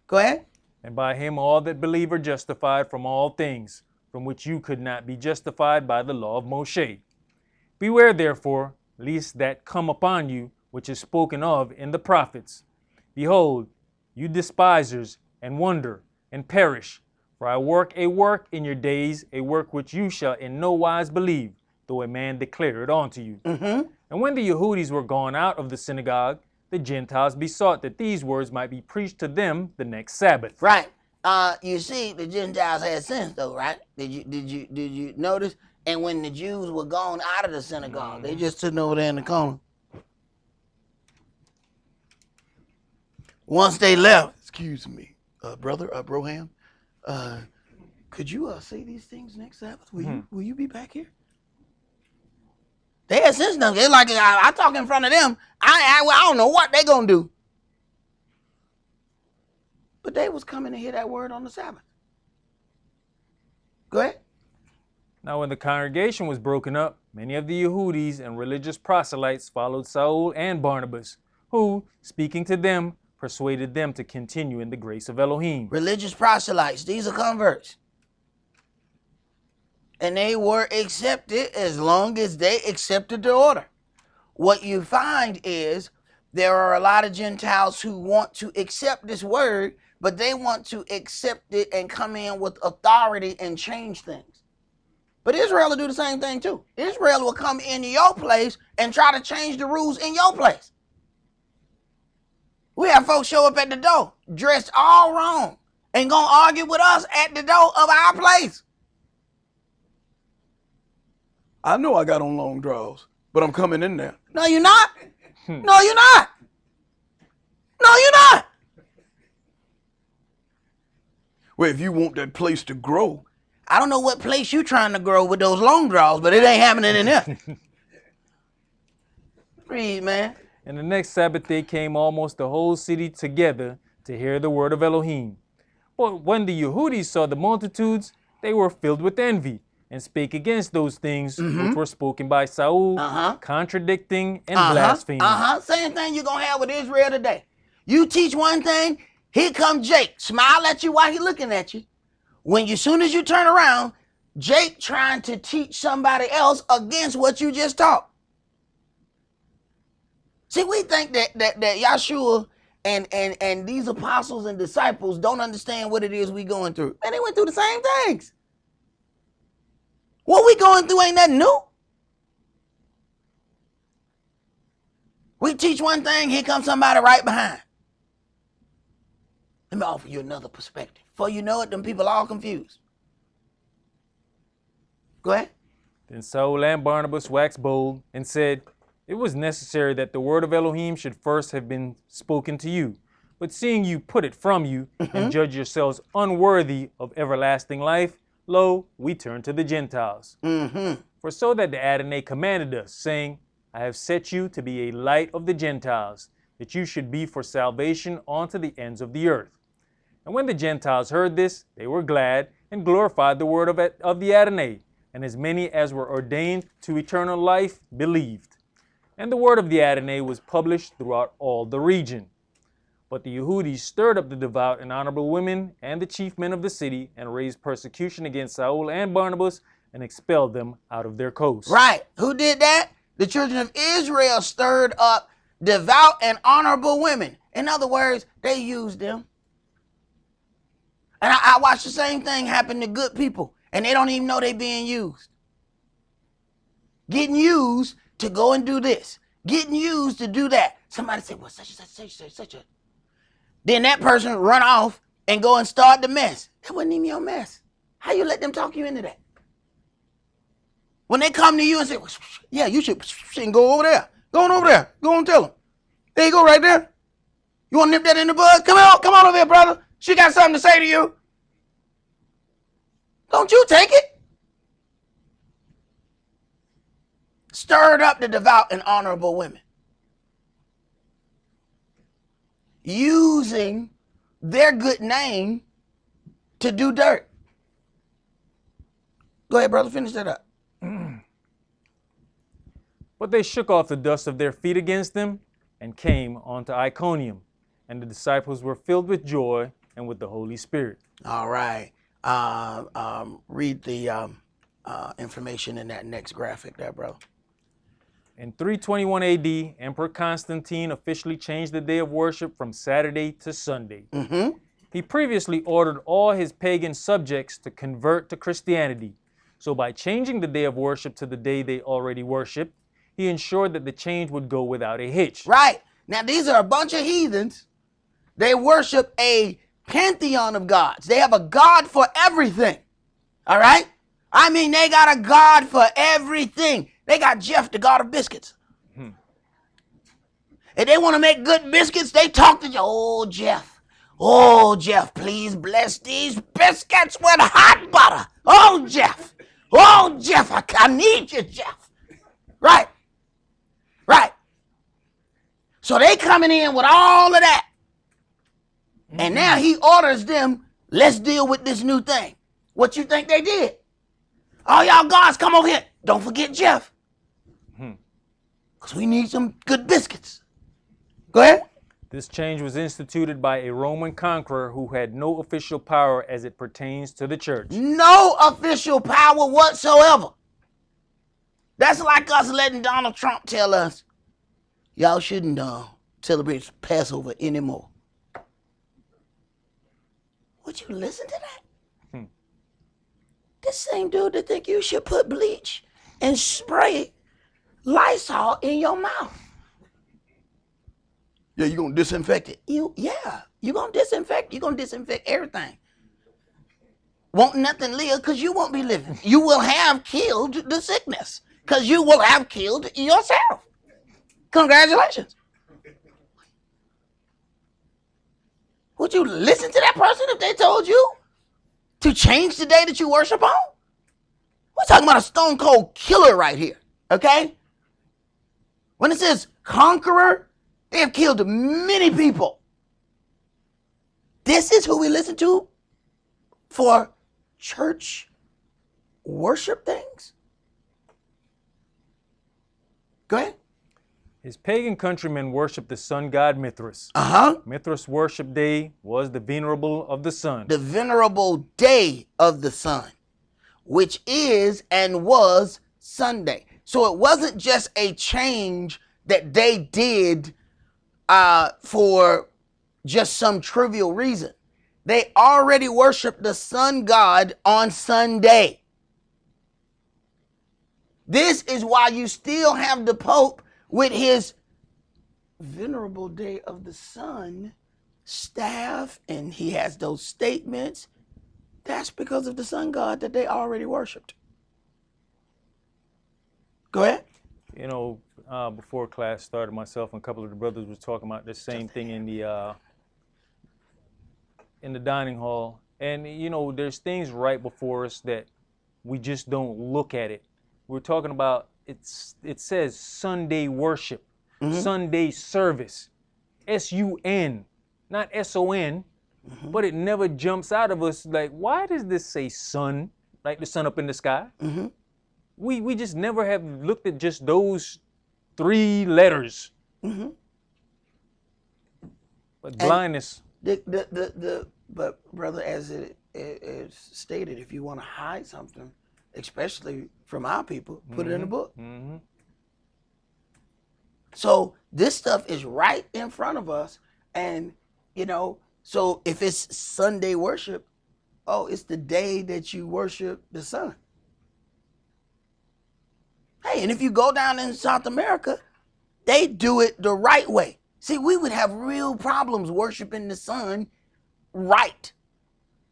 Go ahead. And by him all that believe are justified from all things, from which you could not be justified by the law of Moshe. Beware therefore, lest that come upon you, which is spoken of in the prophets. Behold, you despisers, and wonder, and perish. For I work a work in your days, a work which you shall in no wise believe, though a man declare it unto you. And when the Yehudis were gone out of the synagogue, the Gentiles besought that these words might be preached to them the next Sabbath. Right. You see, the Gentiles had sense though, right? Did you notice? And when the Jews were gone out of the synagogue, they just sitting over there in the corner. Once they left, excuse me, brother Broham, could you say these things next Sabbath? Will you be back here? They had sense now. They're like, I talk in front of them. I don't know what they gonna do. But they was coming to hear that word on the Sabbath. Go ahead. Now when the congregation was broken up, many of the Yehudis and religious proselytes followed Saul and Barnabas, who, speaking to them, persuaded them to continue in the grace of Elohim. Religious proselytes, these are converts. And they were accepted as long as they accepted the order. What you find is there are a lot of Gentiles who want to accept this word, but they want to accept it and come in with authority and change things. But Israel will do the same thing too. Israel will come into your place and try to change the rules in your place. We have folks show up at the door, dressed all wrong, and gonna argue with us at the door of our place. I know I got on long draws, but I'm coming in there. No, you're not. No, you're not. No, you're not. Well, if you want that place to grow, I don't know what place you're trying to grow with those long draws, but it ain't happening in there. Read, man. And the next Sabbath day came almost the whole city together to hear the word of Elohim. But when the Yehudis saw the multitudes, they were filled with envy, and spake against those things which were spoken by Saul, contradicting and blaspheming. Same thing you're going to have with Israel today. You teach one thing, here come Jake, smile at you while he looking at you. As soon as you turn around, Jake trying to teach somebody else against what you just taught. See, we think that Yahshua and these apostles and disciples don't understand what it is we going through. Man, they went through the same things. What we going through ain't nothing new. We teach one thing, here comes somebody right behind. Let me offer you another perspective. Before you know it, them people all confused. Go ahead. Then Saul and Barnabas waxed bold and said, it was necessary that the word of Elohim should first have been spoken to you. But seeing you put it from you and judge yourselves unworthy of everlasting life, lo, we turn to the Gentiles. For so that the Adonai commanded us, saying, I have set you to be a light of the Gentiles, that you should be for salvation unto the ends of the earth. And when the Gentiles heard this, they were glad and glorified the word of the Adonai, and as many as were ordained to eternal life believed. And the word of the Adonai was published throughout all the region. But the Yehudis stirred up the devout and honorable women and the chief men of the city, and raised persecution against Saul and Barnabas, and expelled them out of their coast. Right. Who did that? The children of Israel stirred up devout and honorable women. In other words, they used them. And I watch the same thing happen to good people, and they don't even know they being used. Getting used to go and do this. Getting used to do that. Somebody say, well, such a. Then that person run off and go and start the mess. That wasn't even your mess. How you let them talk you into that? When they come to you and say, well, yeah, you should go over there. Go on over there. Go and tell them. There you go right there. You want to nip that in the bud? Come on over here, brother. She got something to say to you. Don't you take it. stirred up the devout and honorable women, using their good name to do dirt. Go ahead, brother, finish that up. But they shook off the dust of their feet against them and came onto Iconium. And the disciples were filled with joy and with the Holy Spirit. All right. Read the information in that next graphic there, bro. In 321 AD, Emperor Constantine officially changed the day of worship from Saturday to Sunday. Mm-hmm. He previously ordered all his pagan subjects to convert to Christianity. So by changing the day of worship to the day they already worshiped, he ensured that the change would go without a hitch. Right. Now, these are a bunch of heathens. They worship a pantheon of gods. They have a god for everything. All right? I mean, they got a god for everything. They got Jeff, the god of biscuits. If they want to make good biscuits, they talk to you. Oh, Jeff. Oh, Jeff, please bless these biscuits with hot butter. Oh, Jeff. Oh, Jeff, I need you, Jeff. Right. Right. So they coming in with all of that. And now he orders them, let's deal with this new thing. What you think they did? All y'all gods, come over here. Don't forget Jeff. Because we need some good biscuits. Go ahead. This change was instituted by a Roman conqueror who had no official power as it pertains to the church. No official power whatsoever. That's like us letting Donald Trump tell us, y'all shouldn't celebrate Passover anymore. Would you listen to that? This same dude that think you should put bleach and spray Lysol in your mouth. Yeah, you gonna disinfect it. You're gonna disinfect. You're gonna disinfect everything. Won't nothing live because you won't be living. You will have killed the sickness because you will have killed yourself. Congratulations. Would you listen to that person if they told you to change the day that you worship on? We're talking about a stone cold killer right here, okay? When it says conqueror, they have killed many people. This is who we listen to for church worship things? Go ahead. His pagan countrymen worshipped the sun god Mithras. Mithras' worship day was the venerable of the sun. The venerable day of the sun, which is and was Sunday. So it wasn't just a change that they did for just some trivial reason. They already worshiped the sun god on Sunday. This is why you still have the Pope with his venerable day of the sun staff, and he has those statements. That's because of the sun god that they already worshiped. Go ahead. You know, before class started, myself and a couple of the brothers was talking about the same thing in the dining hall. And, you know, there's things right before us that we just don't look at it. We're talking about, it says Sunday worship, Sunday service, S-U-N, not S-O-N, but it never jumps out of us like, why does this say sun, like the sun up in the sky? We just never have looked at just those 3 letters. But blindness. But brother, as it is stated, if you want to hide something, especially from our people, put it in the book. So this stuff is right in front of us. And, you know, so if it's Sunday worship, oh, it's the day that you worship the sun. Hey, and if you go down in South America, they do it the right way. See, we would have real problems worshiping the sun right.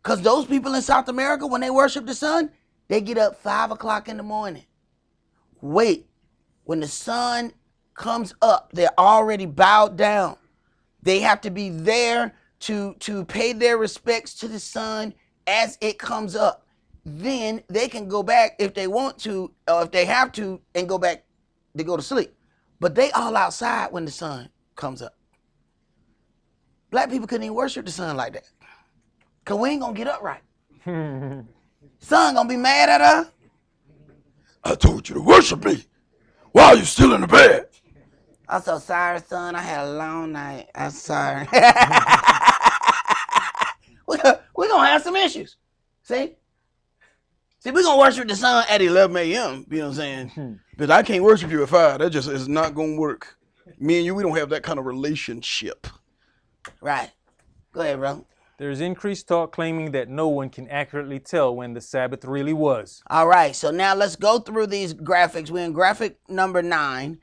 Because those people in South America, when they worship the sun, they get up 5 o'clock in the morning. Wait, when the sun comes up, they're already bowed down. They have to be there to pay their respects to the sun as it comes up. Then they can go back if they want to, or if they have to, and go back to go to sleep. But they all outside when the sun comes up. Black people couldn't even worship the sun like that. Because we ain't going to get up right. Sun going to be mad at us. I told you to worship me. Why are you still in the bed? I'm so sorry, son. I had a long night. I'm sorry. We're going to have some issues. See, we're going to worship the sun at 11 a.m. You know what I'm saying? But I can't worship you at 5. That just is not going to work. Me and you, we don't have that kind of relationship. Right. Go ahead, bro. There's increased talk claiming that no one can accurately tell when the Sabbath really was. All right. So now let's go through these graphics. We're in graphic number 9.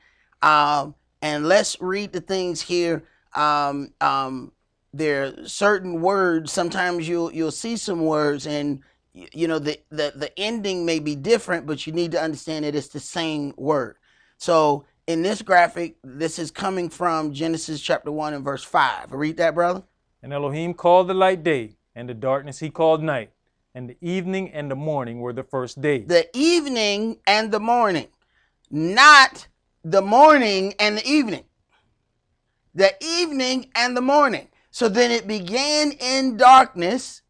And let's read the things here. There are certain words. Sometimes you'll see some words, and you know the ending may be different, but you need to understand that it's the same word. So in this graphic, this is coming from Genesis chapter 1 and verse 5. Read that, brother. And Elohim called the light day, and the darkness he called night, and the evening and the morning were the first day. The evening and the morning, not the morning and the evening. The evening and the morning. So then it began in darkness.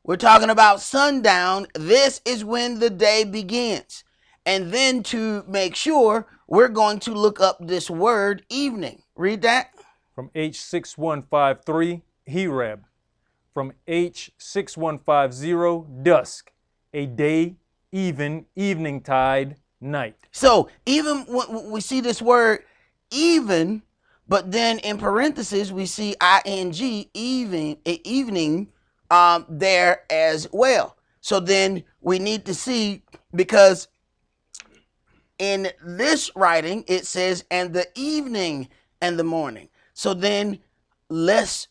We're talking about sundown. This is when the day begins. And then to make sure, we're going to look up this word evening. Read that. From H6153, Hereb. From H6150, dusk. A day, even, evening tide, night. So even when we see this word even, but then in parentheses, we see ing, evening, there as well. So then we need to see, because in this writing, it says, and the evening and the morning. So then let's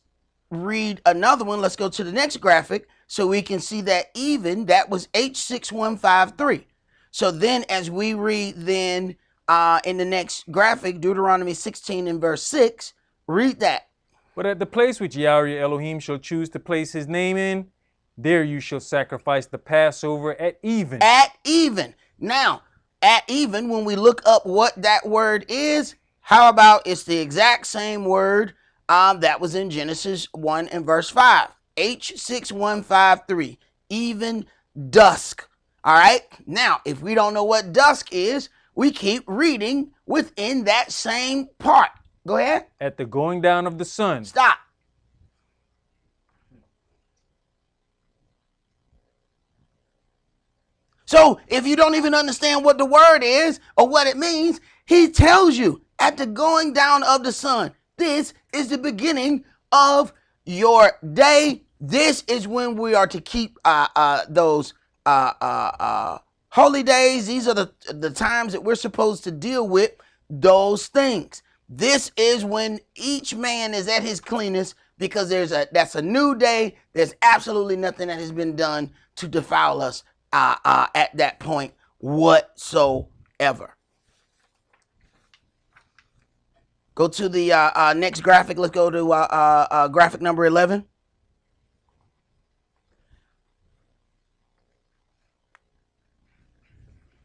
read another one. Let's go to the next graphic so we can see that even, that was H6153. So then as we read then in the next graphic, Deuteronomy 16 and verse 6, read that. But at the place which Yahweh Elohim shall choose to place his name in, there you shall sacrifice the Passover at even. At even. Now, at even, when we look up what that word is, how about it's the exact same word that was in Genesis 1 and verse 5. H6153, even dusk. All right. Now, if we don't know what dusk is, we keep reading within that same part. Go ahead. At the going down of the sun. Stop. So if you don't even understand what the word is or what it means, he tells you at the going down of the sun. This is the beginning of your day. This is when we are to keep those holy days. These are the times that we're supposed to deal with those things. This is when each man is at his cleanest, because that's a new day. There's absolutely nothing that has been done to defile us at that point whatsoever. Go to the next graphic. Let's go to graphic number 11.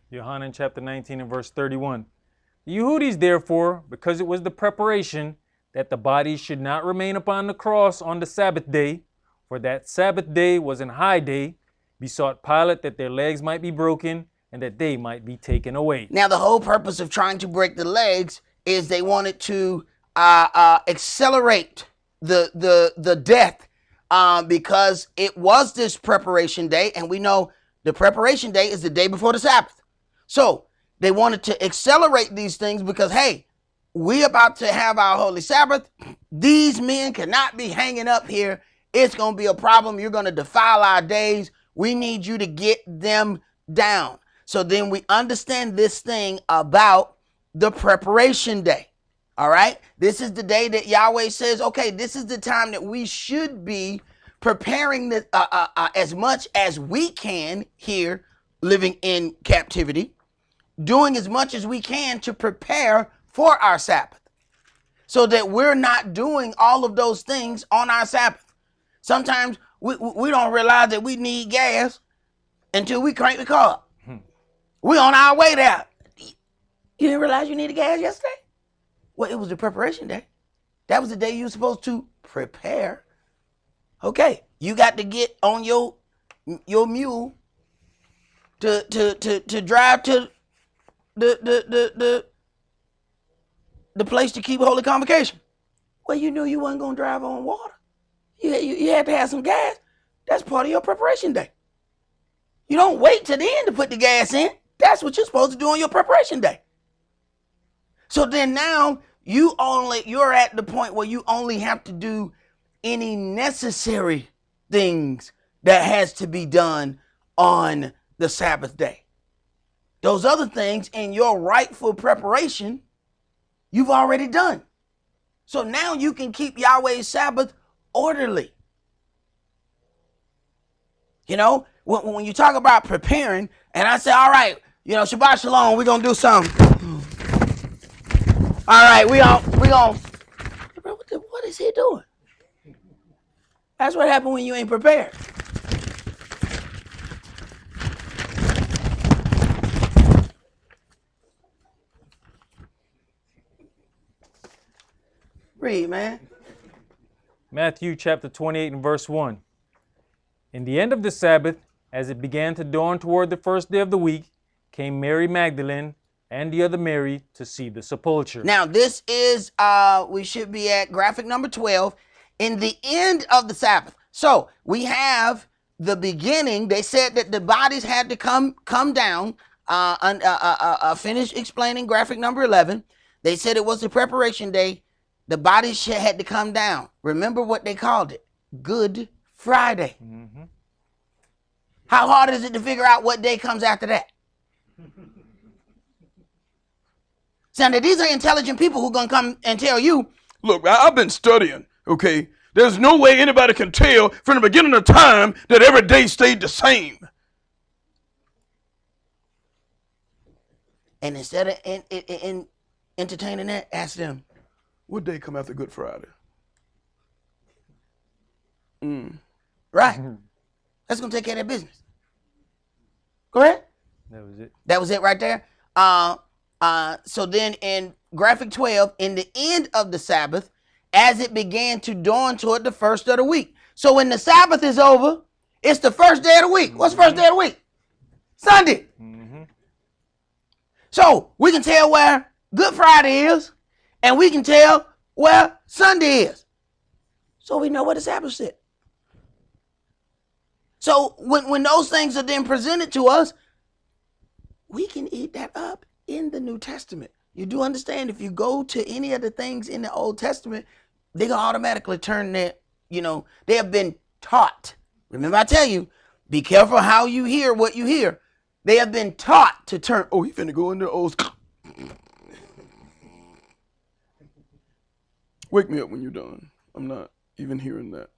Yohanan chapter 19 and verse 31. The Yehudis, therefore, because it was the preparation that the bodies should not remain upon the cross on the Sabbath day, for that Sabbath day was an high day, besought Pilate that their legs might be broken and that they might be taken away. Now, the whole purpose of trying to break the legs is they wanted to accelerate the death because it was this preparation day, and we know the preparation day is the day before the Sabbath. So they wanted to accelerate these things because, hey, we about to have our holy Sabbath. These men cannot be hanging up here. It's going to be a problem. You're going to defile our days. We need you to get them down. So then we understand this thing about the preparation day. All right. This is the day that Yahweh says, okay, this is the time that we should be preparing as much as we can here, living in captivity, doing as much as we can to prepare for our Sabbath, so that we're not doing all of those things on our Sabbath. Sometimes we don't realize that we need gas until we crank the car up. We're on our way there. You didn't realize you needed gas yesterday? Well, it was the preparation day. That was the day you were supposed to prepare. Okay, you got to get on your mule to drive to the place to keep holy convocation. Well, you knew you wasn't gonna drive on water. You had to have some gas. That's part of your preparation day. You don't wait till the end to put the gas in. That's what you're supposed to do on your preparation day. So then now you're at the point where you only have to do any necessary things that has to be done on the Sabbath day. Those other things in your rightful preparation, you've already done. So now you can keep Yahweh's Sabbath orderly. You know, when you talk about preparing, and I say, all right, Shabbat Shalom, we're going to do something. All right, we going, bro, what is he doing? That's what happened when you ain't prepared. Read, man. Matthew chapter 28 and verse 1. In the end of the Sabbath, as it began to dawn toward the first day of the week, came Mary Magdalene and the other Mary to see the sepulchre. Now, this is, we should be at graphic number 12, in the end of the Sabbath. So, we have the beginning. They said that the bodies had to come down. Finish explaining graphic number 11. They said it was the preparation day. The bodies had to come down. Remember what they called it? Good Friday. Mm-hmm. How hard is it to figure out what day comes after that? So now these are intelligent people who are going to come and tell you, look, I've been studying, okay? There's no way anybody can tell from the beginning of time that every day stayed the same. And instead of entertaining that, ask them, what day come after Good Friday? Right. That's going to take care of that business. Go ahead. That was it. That was it right there. So then in graphic 12, in the end of the Sabbath, as it began to dawn toward the first of the week. So when the Sabbath is over, it's the first day of the week. What's the first day of the week? Sunday. Mm-hmm. So we can tell where Good Friday is, and we can tell where Sunday is. So we know where the Sabbath is. So when those things are then presented to us, we can eat that up in the New Testament. You do understand if you go to any of the things in the Old Testament, they can automatically turn their, they have been taught. Remember I tell you, be careful how you hear what you hear. They have been taught to turn. Oh, he finna go in there. Oh, wake me up when you're done. I'm not even hearing that.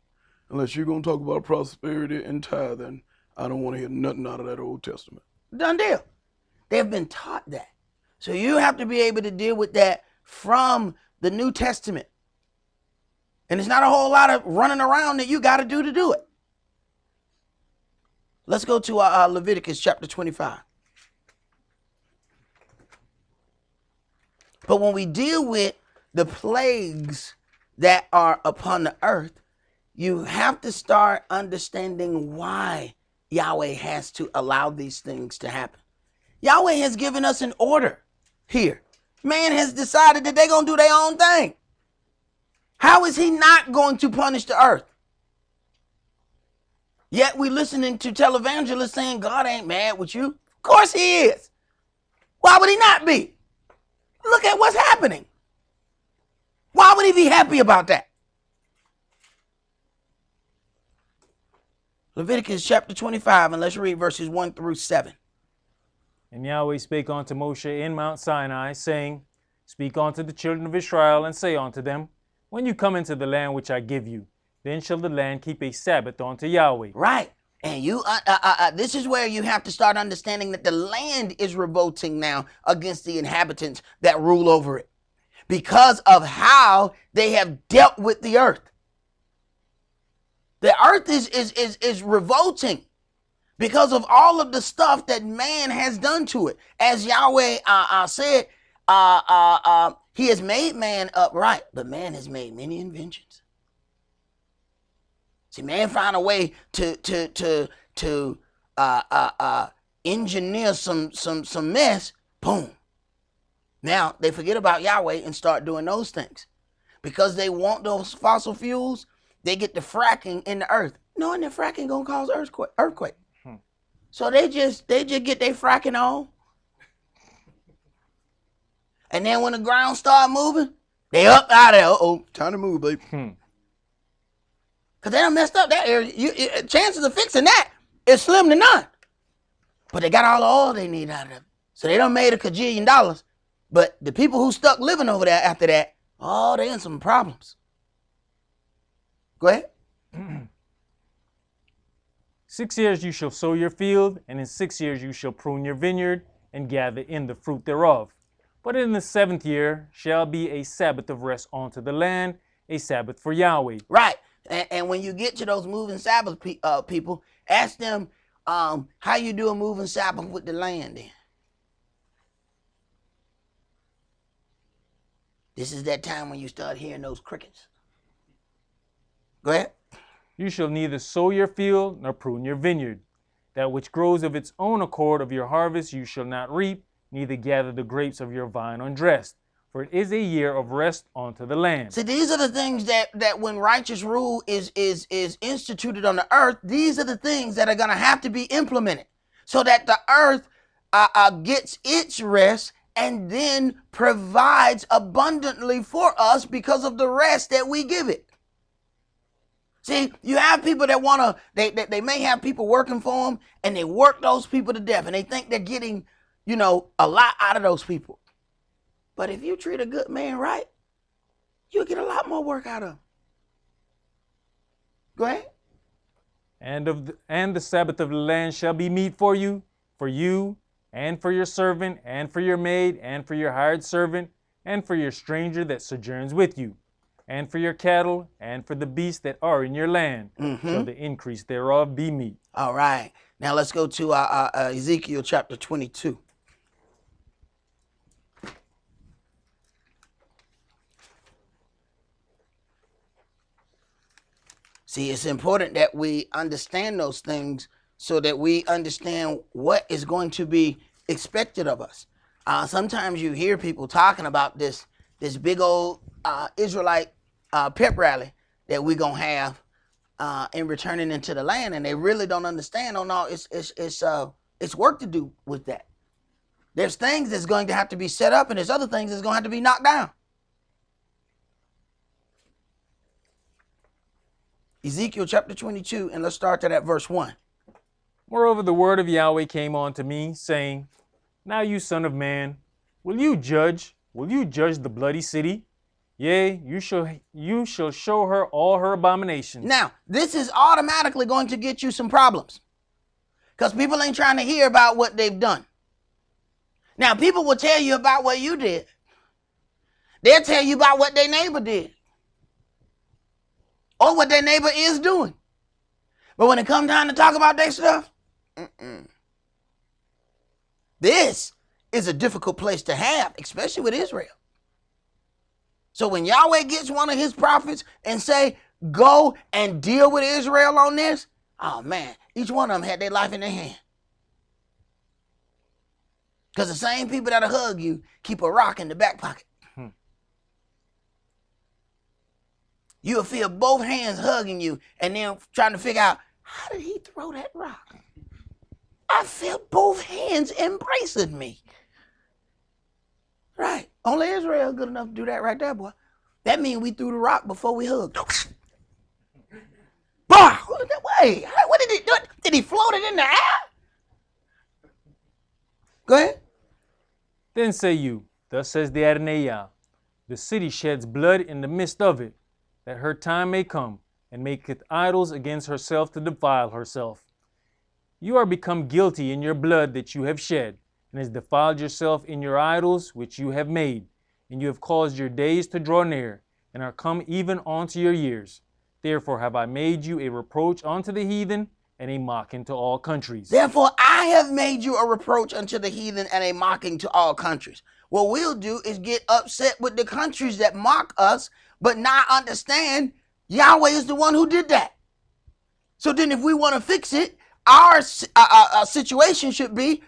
Unless you're going to talk about prosperity and tithing, I don't want to hear nothing out of that Old Testament. Done deal. They have been taught that. So you have to be able to deal with that from the New Testament. And it's not a whole lot of running around that you got to do it. Let's go to Leviticus chapter 25. But when we deal with the plagues that are upon the earth, you have to start understanding why Yahweh has to allow these things to happen. Yahweh has given us an order here. Man has decided that they're going to do their own thing. How is he not going to punish the earth? Yet we listening to televangelists saying God ain't mad with you. Of course he is. Why would he not be? Look at what's happening. Why would he be happy about that? Leviticus chapter 25, and let's read verses 1 through 7. And Yahweh spake unto Moshe in Mount Sinai, saying, Speak unto the children of Israel, and say unto them, When you come into the land which I give you, then shall the land keep a Sabbath unto Yahweh. Right. And you, this is where you have to start understanding that the land is revolting now against the inhabitants that rule over it because of how they have dealt with the earth. The earth is revolting because of all of the stuff that man has done to it. As Yahweh said, he has made man upright, but man has made many inventions. See, man found a way to engineer some mess. Boom. Now they forget about Yahweh and start doing those things. Because they want those fossil fuels, they get the fracking in the earth. Knowing that fracking gonna cause earthquake. So they just get their fracking on. And then when the ground start moving, they up out of there. Uh-oh, time to move, baby. Because they done messed up that area. Chances of fixing that is slim to none. But they got all the oil they need out of it. So they done made $1 kajillion. But the people who stuck living over there after that, oh, they in some problems. Go ahead. 6 years you shall sow your field, and in 6 years you shall prune your vineyard, and gather in the fruit thereof. But in the 7th year shall be a Sabbath of rest unto the land, a Sabbath for Yahweh. Right. And when you get to those moving Sabbath people, ask them how you do a moving Sabbath with the land then. This is that time when you start hearing those crickets. Go ahead. You shall neither sow your field nor prune your vineyard. That which grows of its own accord of your harvest you shall not reap, neither gather the grapes of your vine undressed. For it is a year of rest unto the land. See, these are the things that when righteous rule is instituted on the earth, these are the things that are going to have to be implemented so that the earth gets its rest and then provides abundantly for us because of the rest that we give it. See, you have people that want to, they may have people working for them and they work those people to death and they think they're getting, a lot out of those people. But if you treat a good man right, you'll get a lot more work out of him. Go ahead. And the Sabbath of the land shall be meat for you, and for your servant, and for your maid, and for your hired servant, and for your stranger that sojourns with you, and for your cattle, and for the beasts that are in your land, shall the increase thereof be meat. All right. Now let's go to Ezekiel chapter 22. See, it's important that we understand those things so that we understand what is going to be expected of us. Sometimes you hear people talking about this big old Israelite pep rally that we're going to have in returning into the land, and they really don't understand. Oh no, it's work to do with that. There's things that's going to have to be set up, and there's other things that's going to have to be knocked down. Ezekiel chapter 22, and let's start at verse 1. Moreover, the word of Yahweh came unto me, saying, Now you son of man, will you judge the bloody city? Yea, you shall show her all her abominations. Now, this is automatically going to get you some problems. Because people ain't trying to hear about what they've done. Now, people will tell you about what you did. They'll tell you about what their neighbor did. Or what their neighbor is doing. But when it comes time to talk about their stuff, this is a difficult place to have, especially with Israel. So when Yahweh gets one of his prophets and say, go and deal with Israel on this, oh man, each one of them had their life in their hand. Because the same people that'll hug you keep a rock in the back pocket. You'll feel both hands hugging you and then trying to figure out, how did he throw that rock? I felt both hands embracing me. Right. Only Israel good enough to do that right there, boy. That means we threw the rock before we hugged. Bah! Wait, what did he do? Did he float it in the air? Go ahead. Then say you, thus says the Adonai, the city sheds blood in the midst of it, that her time may come, and maketh idols against herself to defile herself. You are become guilty in your blood that you have shed, and has defiled yourself in your idols which you have made, and you have caused your days to draw near, and are come even unto your years. Therefore have I made you a reproach unto the heathen, and a mocking to all countries. Therefore I have made you a reproach unto the heathen and a mocking to all countries. What we'll do is get upset with the countries that mock us, but not understand Yahweh is the one who did that. So then if we want to fix it, our situation should be,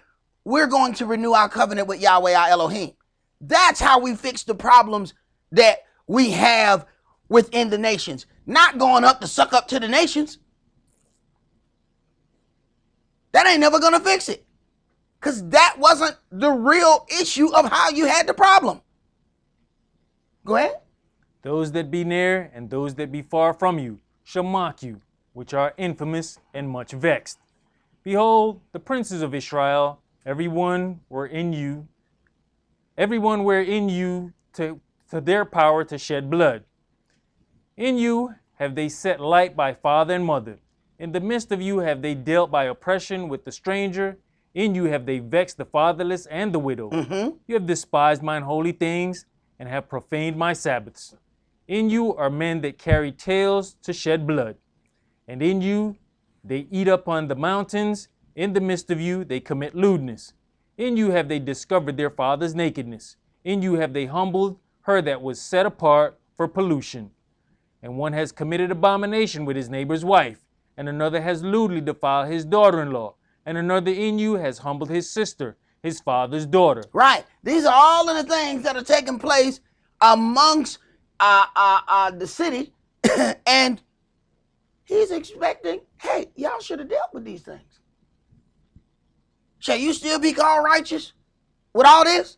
we're going to renew our covenant with Yahweh, our Elohim. That's how we fix the problems that we have within the nations. Not going up to suck up to the nations. That ain't never going to fix it. Because that wasn't the real issue of how you had the problem. Go ahead. Those that be near and those that be far from you shall mock you, which are infamous and much vexed. Behold, the princes of Israel, everyone were in you to their power to shed blood. In you have they set light by father and mother. In the midst of you have they dealt by oppression with the stranger. In you have they vexed the fatherless and the widow. You have despised mine holy things and have profaned my Sabbaths. In you are men that carry tails to shed blood. And in you they eat upon the mountains. In the midst of you they commit lewdness. In you have they discovered their father's nakedness. In you have they humbled her that was set apart for pollution. And one has committed abomination with his neighbor's wife, and another has lewdly defiled his daughter-in-law, and another in you has humbled his sister, his father's daughter. Right. These are all of the things that are taking place amongst the city. And he's expecting, hey, y'all should have dealt with these things. Shall you still be called righteous with all this?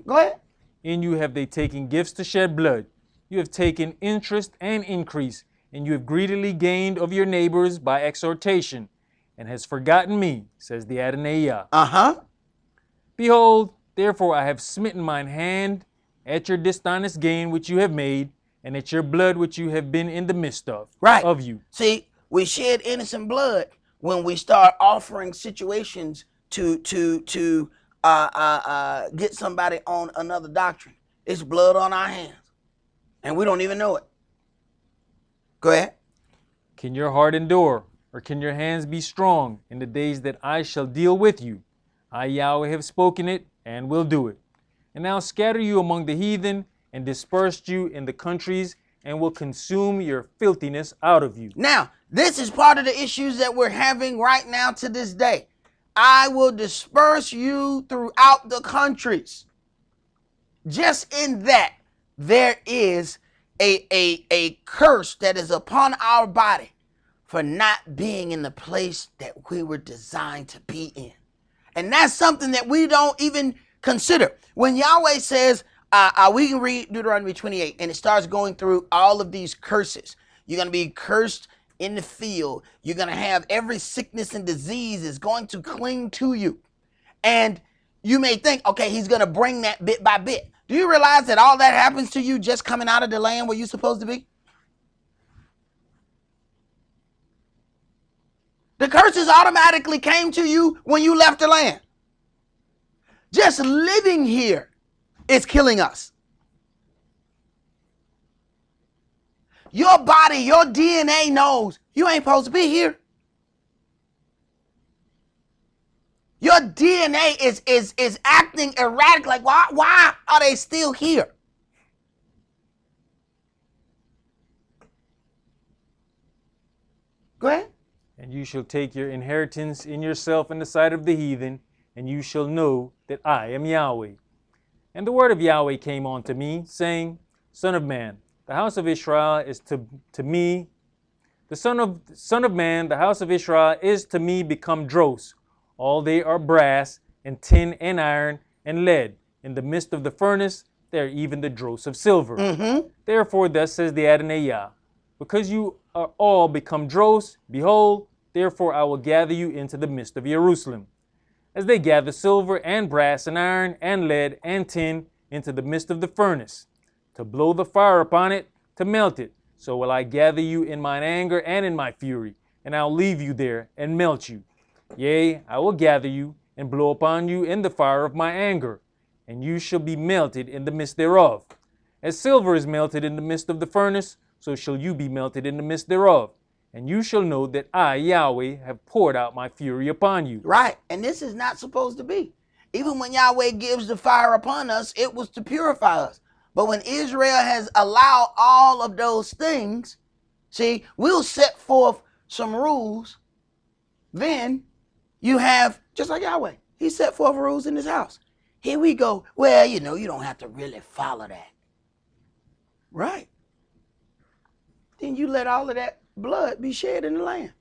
Go ahead. In you have they taken gifts to shed blood. You have taken interest and increase, and you have greedily gained of your neighbors by exhortation, and has forgotten me, says the Adonai Yah. Behold, therefore I have smitten mine hand at your dishonest gain which you have made, and at your blood which you have been in the midst of. Right. Of you. See, we shed innocent blood when we start offering situations to get somebody on another doctrine. It's blood on our hands, and we don't even know it. Go ahead. Can your heart endure, or can your hands be strong in the days that I shall deal with you? I, Yahweh, have spoken it, and will do it. And now scatter you among the heathen, and disperse you in the countries, and will consume your filthiness out of you. Now, this is part of the issues that we're having right now to this day. I will disperse you throughout the countries. Just in that, there is a curse that is upon our body for not being in the place that we were designed to be in. And that's something that we don't even consider. When Yahweh says, we can read Deuteronomy 28, and it starts going through all of these curses. You're going to be cursed in the field. You're going to have every sickness and disease is going to cling to you. And you may think, okay, he's going to bring that bit by bit. Do you realize that all that happens to you just coming out of the land where you're supposed to be? The curses automatically came to you when you left the land. Just living here is killing us. Your body, your DNA knows you ain't supposed to be here. Your DNA is acting erratic. Like, why are they still here? Go ahead. And you shall take your inheritance in yourself in the sight of the heathen, and you shall know that I am Yahweh. And the word of Yahweh came unto me, saying, Son of man, the house of Israel is to me, the son of man, the house of Israel is to me become dross. All they are brass, and tin, and iron, and lead. In the midst of the furnace, they are even the dross of silver. Therefore, thus says the Adonai Yah, because you are all become dross, behold, therefore I will gather you into the midst of Jerusalem. As they gather silver, and brass, and iron, and lead, and tin into the midst of the furnace, to blow the fire upon it, to melt it, so will I gather you in mine anger and in my fury, and I'll leave you there, and melt you. Yea, I will gather you, and blow upon you in the fire of my anger, and you shall be melted in the midst thereof. As silver is melted in the midst of the furnace, so shall you be melted in the midst thereof. And you shall know that I, Yahweh, have poured out my fury upon you. Right, and this is not supposed to be. Even when Yahweh gives the fire upon us, it was to purify us. But when Israel has allowed all of those things, see, we'll set forth some rules. Then you have, just like Yahweh, he set forth rules in his house. Here we go. Well, you know, you don't have to really follow that. Right. Then you let all of that blood be shed in the land.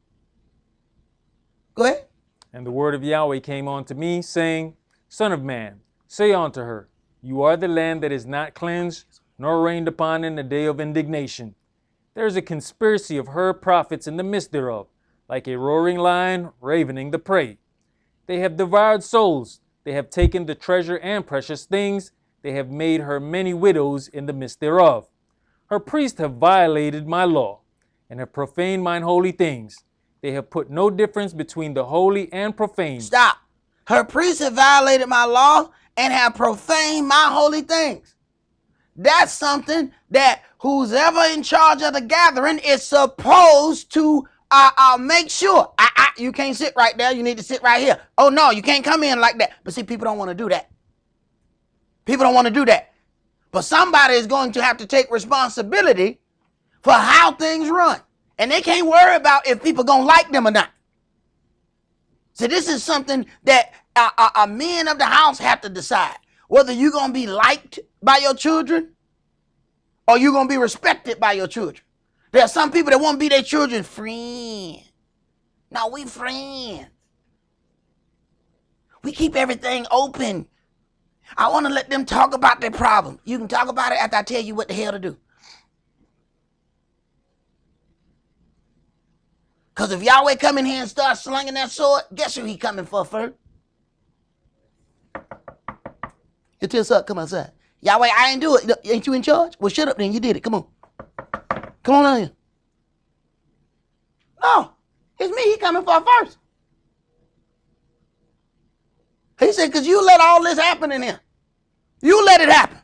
Go ahead. And the word of Yahweh came unto me, saying, Son of man, say unto her, You are the land that is not cleansed, nor rained upon in the day of indignation. There is a conspiracy of her prophets in the midst thereof, like a roaring lion ravening the prey. They have devoured souls, they have taken the treasure and precious things, they have made her many widows in the midst thereof. Her priests have violated my law, and have profaned mine holy things. They have put no difference between the holy and profane. Stop. Her priests have violated my law and have profaned my holy things. That's something that who's ever in charge of the gathering is supposed to make sure. You can't sit right there. You need to sit right here. Oh, no, you can't come in like that. But see, people don't want to do that. People don't want to do that. But somebody is going to have to take responsibility for how things run. And they can't worry about if people going to like them or not. So this is something that men of the house have to decide. Whether you're going to be liked by your children or you're going to be respected by your children. There are some people that want to be their children's friend. No, we friends. We keep everything open. I want to let them talk about their problem. You can talk about it after I tell you what the hell to do. Because if Yahweh come in here and start slinging that sword, guess who he coming for first? It's his up. Come outside. Yahweh, I ain't do it. Ain't you in charge? Well, shut up then. You did it. Come on. Come on out here. No, it's me. He coming for first. He said, because you let all this happen in here. You let it happen.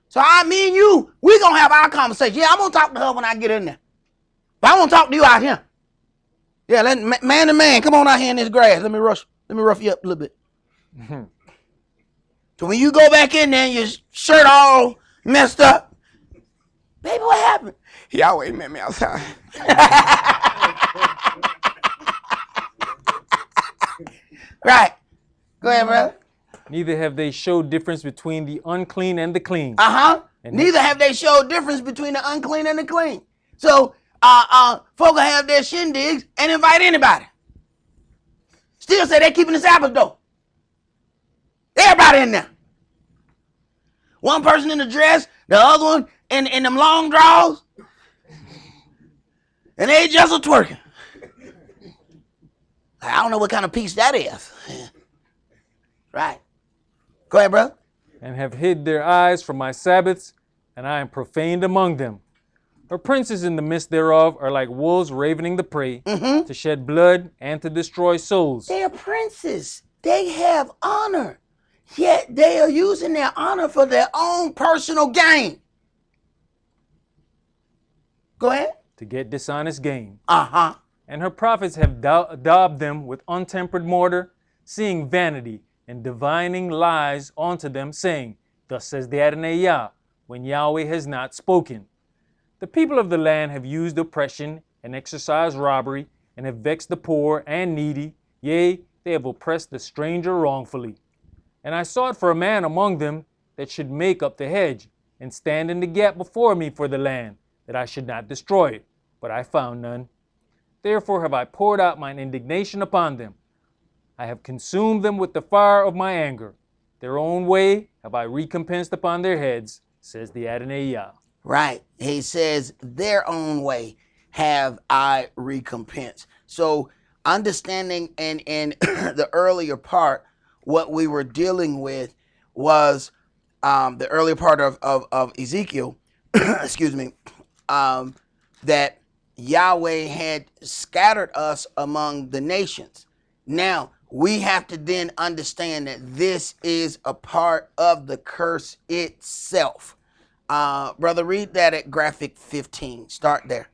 So me and you, we going to have our conversation. Yeah, I'm going to talk to her when I get in there. But I want to talk to you out here. Yeah, man to man, come on out here in this grass. Let me rough you up a little bit. So when you go back in there and your shirt all messed up, baby, what happened? Yahweh met me outside. Right. Go ahead, brother. Neither have they showed difference between the unclean and the clean. Neither have they showed difference between the unclean and the clean. So folk will have their shindigs and invite anybody. Still say they're keeping the Sabbath though. Everybody in there. One person in the dress, the other one in them long drawers. And they just are twerking. I don't know what kind of peace that is. Right. Go ahead, bro. And have hid their eyes from my Sabbaths, and I am profaned among them. Her princes in the midst thereof are like wolves ravening the prey, to shed blood and to destroy souls. They are princes. They have honor. Yet they are using their honor for their own personal gain. Go ahead. To get dishonest gain. And her prophets have daubed them with untempered mortar, seeing vanity and divining lies unto them, saying, Thus says the Adonai Yah, when Yahweh has not spoken. The people of the land have used oppression and exercised robbery, and have vexed the poor and needy. Yea, they have oppressed the stranger wrongfully. And I sought for a man among them that should make up the hedge, and stand in the gap before me for the land, that I should not destroy it. But I found none. Therefore have I poured out mine indignation upon them. I have consumed them with the fire of my anger. Their own way have I recompensed upon their heads, says the Adonai Yah. Right. He says, their own way have I recompensed. So understanding in the earlier part, what we were dealing with was the earlier part of Ezekiel, excuse me, that Yahweh had scattered us among the nations. Now, we have to then understand that this is a part of the curse itself. Brother, read that at graphic 15. Start there.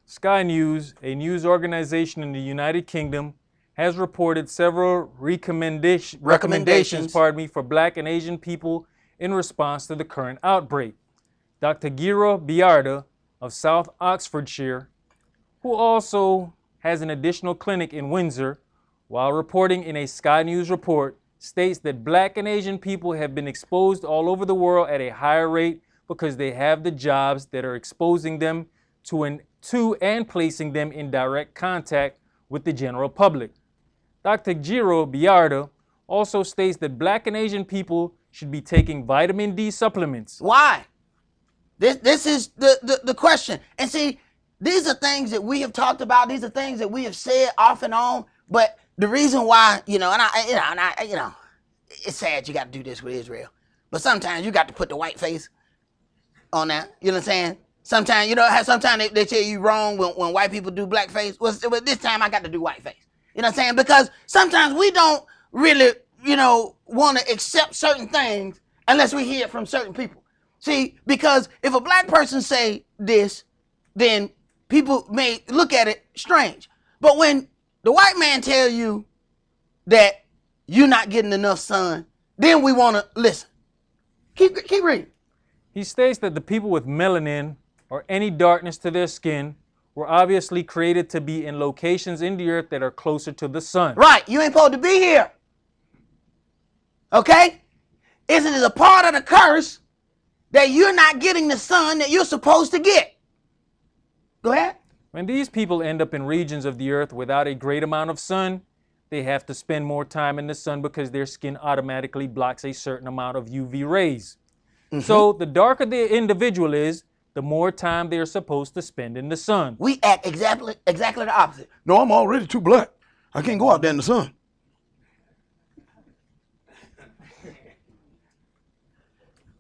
Sky News, a news organization in the United Kingdom, has reported several recommendations for Black and Asian people in response to the current outbreak. Dr. Giro Biarda of South Oxfordshire, who also has an additional clinic in Windsor, while reporting in a Sky News report, states that Black and Asian people have been exposed all over the world at a higher rate because they have the jobs that are exposing them to and placing them in direct contact with the general public. Dr. Giro Biarda also states that Black and Asian people should be taking vitamin D supplements. Why? This is the question. And see, these are things that we have talked about. These are things that we have said off and on. But the reason why, it's sad you got to do this with Israel. But sometimes you got to put the white face on that. You know what I'm saying? Sometimes, sometimes they tell you wrong when white people do blackface. Well, this time I got to do whiteface. You know what I'm saying? Because sometimes we don't really, want to accept certain things unless we hear it from certain people. See, because if a black person say this, then people may look at it strange. But when the white man tell you that you're not getting enough sun, then we want to listen. Keep reading. He states that the people with melanin or any darkness to their skin were obviously created to be in locations in the earth that are closer to the sun. Right. You ain't supposed to be here. Okay? It is a part of the curse that you're not getting the sun that you're supposed to get. Go ahead. When these people end up in regions of the earth without a great amount of sun, they have to spend more time in the sun because their skin automatically blocks a certain amount of UV rays. Mm-hmm. So the darker the individual is, the more time they're supposed to spend in the sun. We act exactly the opposite. No, I'm already too black. I can't go out there in the sun.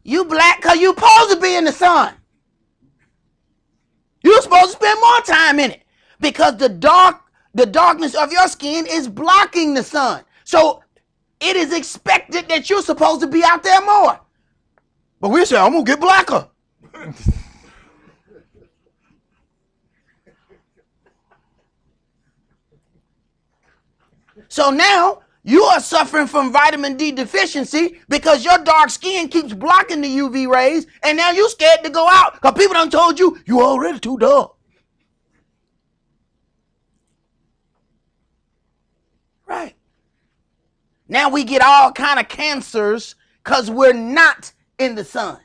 You black because you supposed to be in the sun. You're supposed to spend more time in it because the darkness of your skin is blocking the sun. So it is expected that you're supposed to be out there more. But we say, I'm going to get blacker. So now you are suffering from vitamin D deficiency because your dark skin keeps blocking the UV rays, and now you're scared to go out because people done told you you already too dark. Right. Now we get all kind of cancers because we're not in the sun.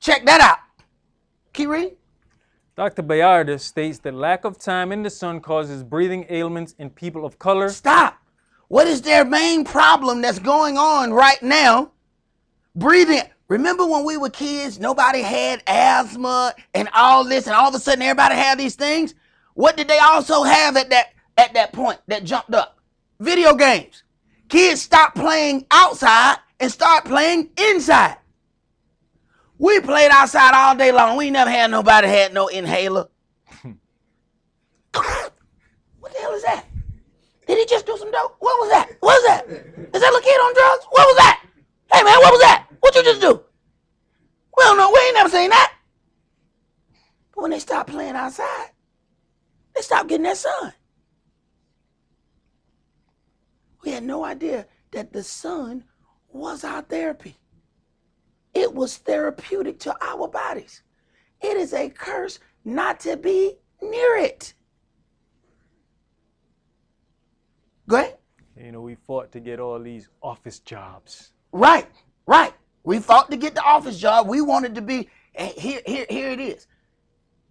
Check that out. Keep reading. Dr. Bayarda states that lack of time in the sun causes breathing ailments in people of color. Stop. What is their main problem that's going on right now? Breathing. Remember when we were kids, nobody had asthma and all this, and all of a sudden everybody had these things? What did they also have at that point that jumped up? Video games. Kids stopped playing outside and start playing inside. We played outside all day long. We never had nobody had no inhaler. What the hell is that? Did he just do some dope? What was that? What was that? Is that little kid on drugs? What was that? Hey man, what was that? What you just do? We don't know. We ain't never seen that. But when they stopped playing outside, they stopped getting that sun. We had no idea that the sun was our therapy. It was therapeutic to our bodies. It is a curse not to be near it. Go ahead. We fought to get all these office jobs. Right. We fought to get the office job. We wanted to be, here it is.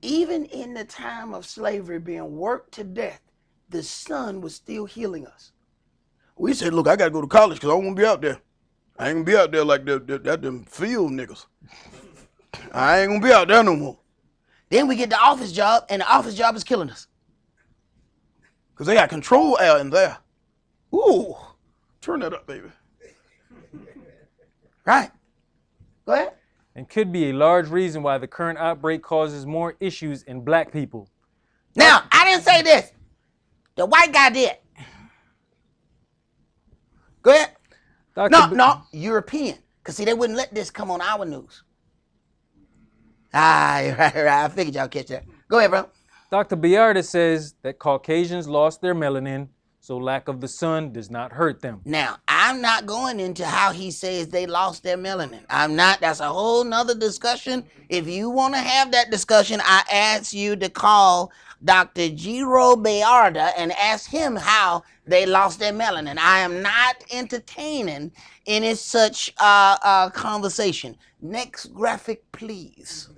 Even in the time of slavery being worked to death, the sun was still healing us. We said, look, I got to go to college because I won't be out there. I ain't going to be out there like them field niggas. I ain't going to be out there no more. Then we get the office job, and the office job is killing us. Because they got control air in there. Ooh, turn that up, baby. Right. Go ahead. And could be a large reason why the current outbreak causes more issues in black people. Now, I didn't say this. The white guy did. Go ahead. No, European. Because, see, they wouldn't let this come on our news. Right. I figured y'all catch that. Go ahead, bro. Dr. Biarda says that Caucasians lost their melanin so lack of the sun does not hurt them. Now, I'm not going into how he says they lost their melanin. I'm not. That's a whole nother discussion. If you want to have that discussion, I ask you to call Dr. Giro Bayarda and ask him how they lost their melanin. I am not entertaining any such conversation. Next graphic, please.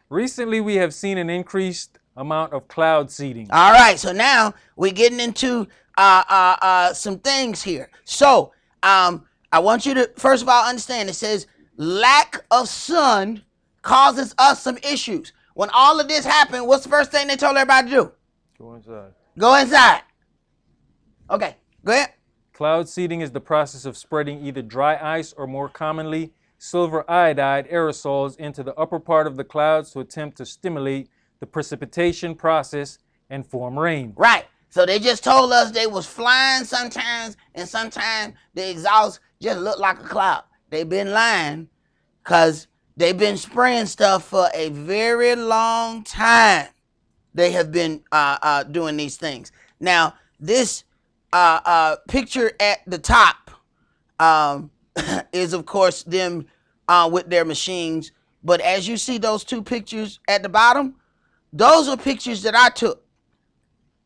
Recently, we have seen an increased amount of cloud seeding. All right, so now we're getting into some things here. So I want you to first of all understand it says lack of sun causes us some issues. When all of this happened, what's the first thing they told everybody to do? Go inside. Go inside. Okay, go ahead. Cloud seeding is the process of spreading either dry ice or more commonly silver iodide aerosols into the upper part of the clouds to attempt to stimulate the precipitation process and form rain. Right. So they just told us they was flying sometimes, and sometimes the exhaust just looked like a cloud. They've been lying because they've been spraying stuff for a very long time. They have been doing these things. Now, this picture at the top is, of course, them with their machines. But as you see those two pictures at the bottom, those are pictures that I took.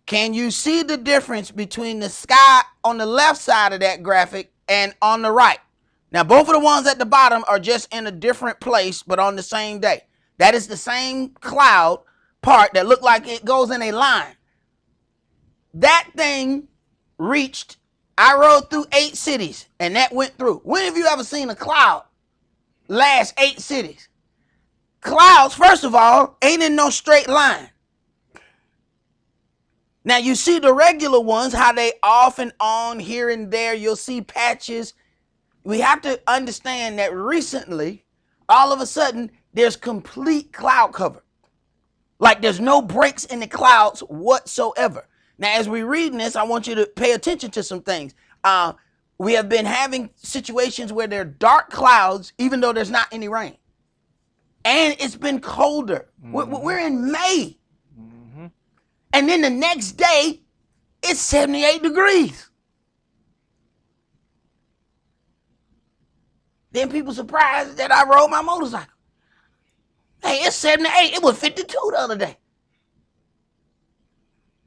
Can you see the difference between the sky on the left side of that graphic and on the right? Now, both of the ones at the bottom are just in a different place, but on the same day. That is the same cloud part that looked like it goes in a line. That thing reached, I rode through 8 cities, and that went through. When have you ever seen a cloud last 8 cities? Clouds, first of all, ain't in no straight line. Now, you see the regular ones, how they off and on here and there. You'll see patches. We have to understand that recently, all of a sudden, there's complete cloud cover. Like there's no breaks in the clouds whatsoever. Now, as we're reading this, I want you to pay attention to some things. We have been having situations where there are dark clouds, even though there's not any rain. And it's been colder. We're in May. And then the next day, it's 78 degrees. Then people surprised that I rode my motorcycle. Hey, it's 78. It was 52 the other day.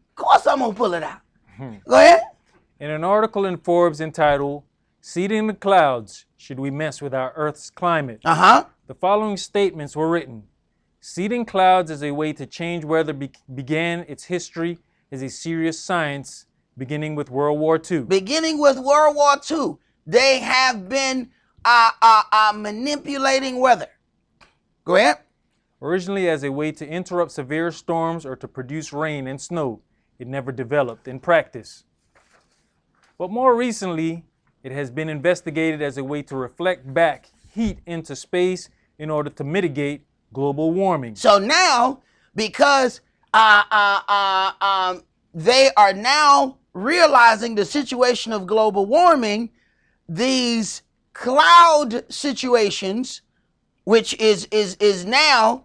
Of course I'm going to pull it out. Go ahead. In an article in Forbes entitled, "Seeding the Clouds, Should We Mess with Our Earth's Climate?" The following statements were written. Seeding clouds as a way to change weather began its history as a serious science beginning with World War II. Beginning with World War II, they have been manipulating weather. Go ahead. Originally as a way to interrupt severe storms or to produce rain and snow, it never developed in practice. But more recently, it has been investigated as a way to reflect back heat into space in order to mitigate global warming. So now, because they are now realizing the situation of global warming, these cloud situations, which is now,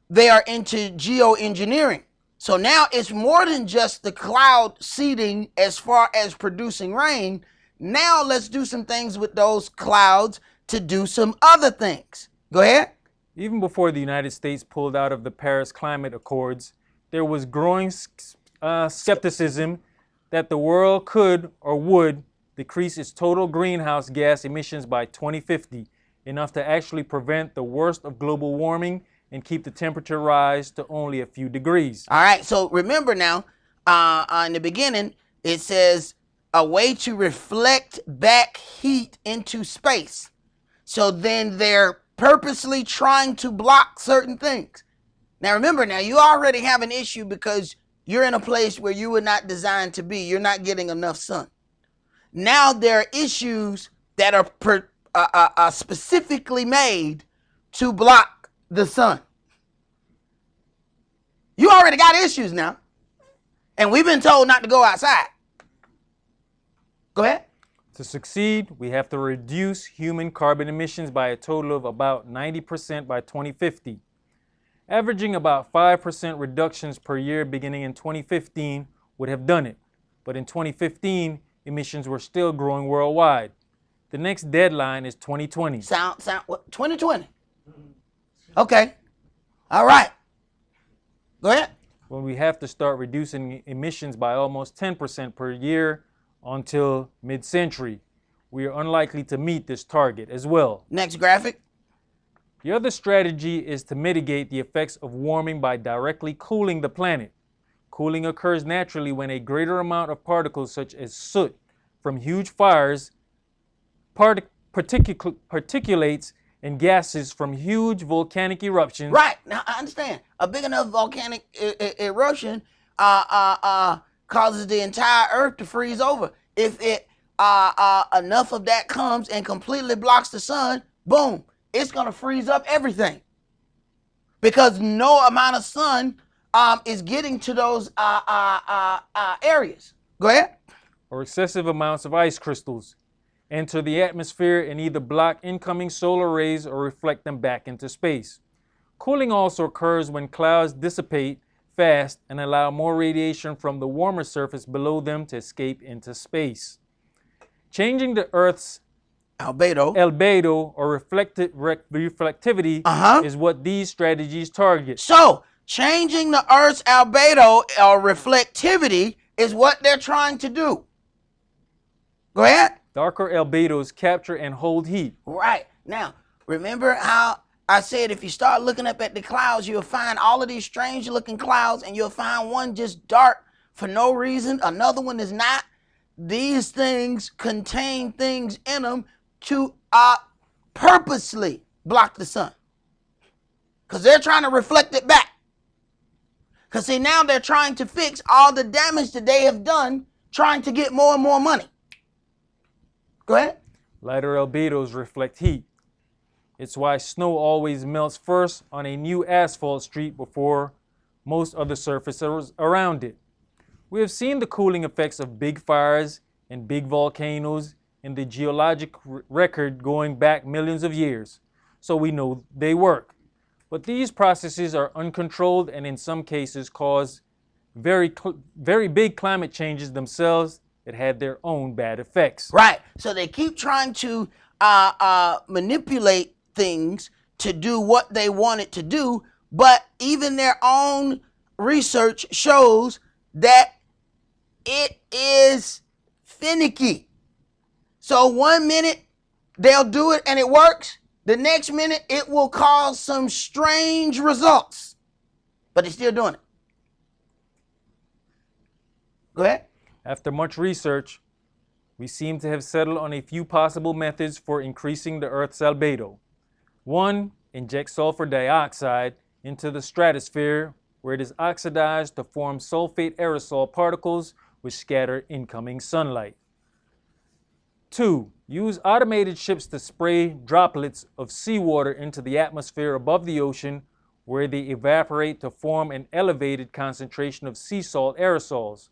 they are into geoengineering. So now it's more than just the cloud seeding as far as producing rain. Now let's do some things with those clouds to do some other things. Go ahead. Even before the United States pulled out of the Paris Climate Accords, there was growing skepticism that the world could or would decrease its total greenhouse gas emissions by 2050, enough to actually prevent the worst of global warming and keep the temperature rise to only a few degrees. All right, so remember now, in the beginning, it says a way to reflect back heat into space. So then they're purposely trying to block certain things. Now remember, now you already have an issue because you're in a place where you were not designed to be. You're not getting enough sun. Now there are issues that are specifically made to block the sun. You already got issues now. And we've been told not to go outside. Go ahead. To succeed, we have to reduce human carbon emissions by a total of about 90% by 2050. Averaging about 5% reductions per year beginning in 2015 would have done it. But in 2015, emissions were still growing worldwide. The next deadline is 2020. What, 2020? Okay. All right. Go ahead. When we have to start reducing emissions by almost 10% per year until mid-century. We are unlikely to meet this target as well. Next graphic. The other strategy is to mitigate the effects of warming by directly cooling the planet. Cooling occurs naturally when a greater amount of particles such as soot from huge fires, particulates, and gases from huge volcanic eruptions. Right. Now, I understand. A big enough volcanic eruption causes the entire Earth to freeze over. If enough of that comes and completely blocks the sun, boom, it's going to freeze up everything. Because no amount of sun is getting to those areas. Go ahead. Or excessive amounts of ice crystals enter the atmosphere and either block incoming solar rays or reflect them back into space. Cooling also occurs when clouds dissipate fast and allow more radiation from the warmer surface below them to escape into space. Changing the Earth's albedo or reflectivity is what these strategies target. So, changing the Earth's albedo or reflectivity is what they're trying to do. Go ahead. Darker albedos capture and hold heat. Right. Now, remember how I said if you start looking up at the clouds, you'll find all of these strange looking clouds and you'll find one just dark for no reason. Another one is not. These things contain things in them to purposely block the sun. Because they're trying to reflect it back. Because see, now they're trying to fix all the damage that they have done trying to get more and more money. Go ahead. Lighter albedos reflect heat. It's why snow always melts first on a new asphalt street before most other surfaces around it. We have seen the cooling effects of big fires and big volcanoes in the geologic record going back millions of years, so we know they work. But these processes are uncontrolled and in some cases cause very big climate changes themselves that had their own bad effects. Right. So they keep trying to manipulate things to do what they want it to do, but even their own research shows that it is finicky. So 1 minute they'll do it and it works. The next minute it will cause some strange results, but they're still doing it. Go ahead. After much research, we seem to have settled on a few possible methods for increasing the Earth's albedo. One, inject sulfur dioxide into the stratosphere where it is oxidized to form sulfate aerosol particles which scatter incoming sunlight. 2, use automated ships to spray droplets of seawater into the atmosphere above the ocean where they evaporate to form an elevated concentration of sea salt aerosols,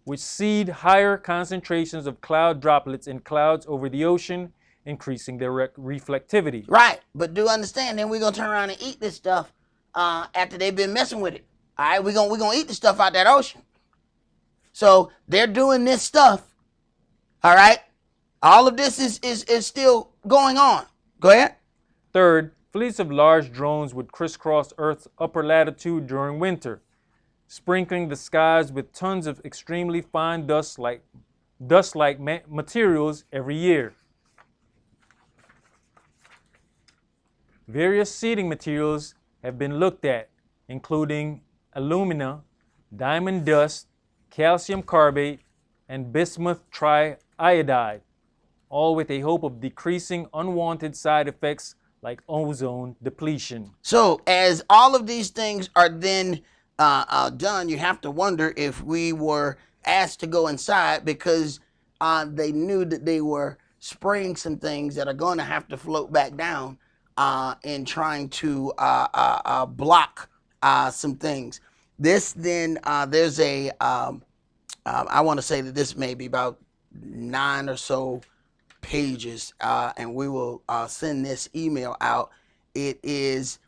which seed higher concentrations of cloud droplets in clouds over the ocean, increasing their reflectivity. Right, but do understand, then we're going to turn around and eat this stuff after they've been messing with it. All right, we're gonna eat the stuff out that ocean. So they're doing this stuff, all right? All of this is still going on. Go ahead. 3rd, fleets of large drones would crisscross Earth's upper latitude during winter, sprinkling the skies with tons of extremely fine dust-like materials every year. Various seeding materials have been looked at, including alumina, diamond dust, calcium carbate, and bismuth triiodide, all with a hope of decreasing unwanted side effects like ozone depletion. So as all of these things are then done, you have to wonder if we were asked to go inside because they knew that they were spraying some things that are going to have to float back down in trying to block some things. This then, there's a, I want to say that this may be about 9 or so pages, and we will send this email out. It is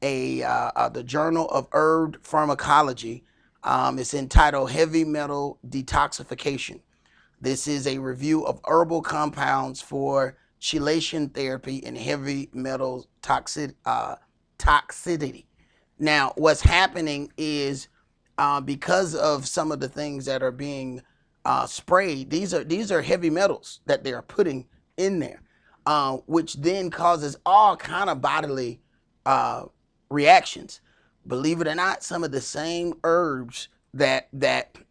the Journal of Herb Pharmacology, It's entitled Heavy Metal Detoxification. This is a review of herbal compounds for chelation therapy and heavy metal toxicity. Now, what's happening is because of some of the things that are being sprayed, these are heavy metals that they are putting in there, which then causes all kind of bodily reactions. Believe it or not, some of the same herbs that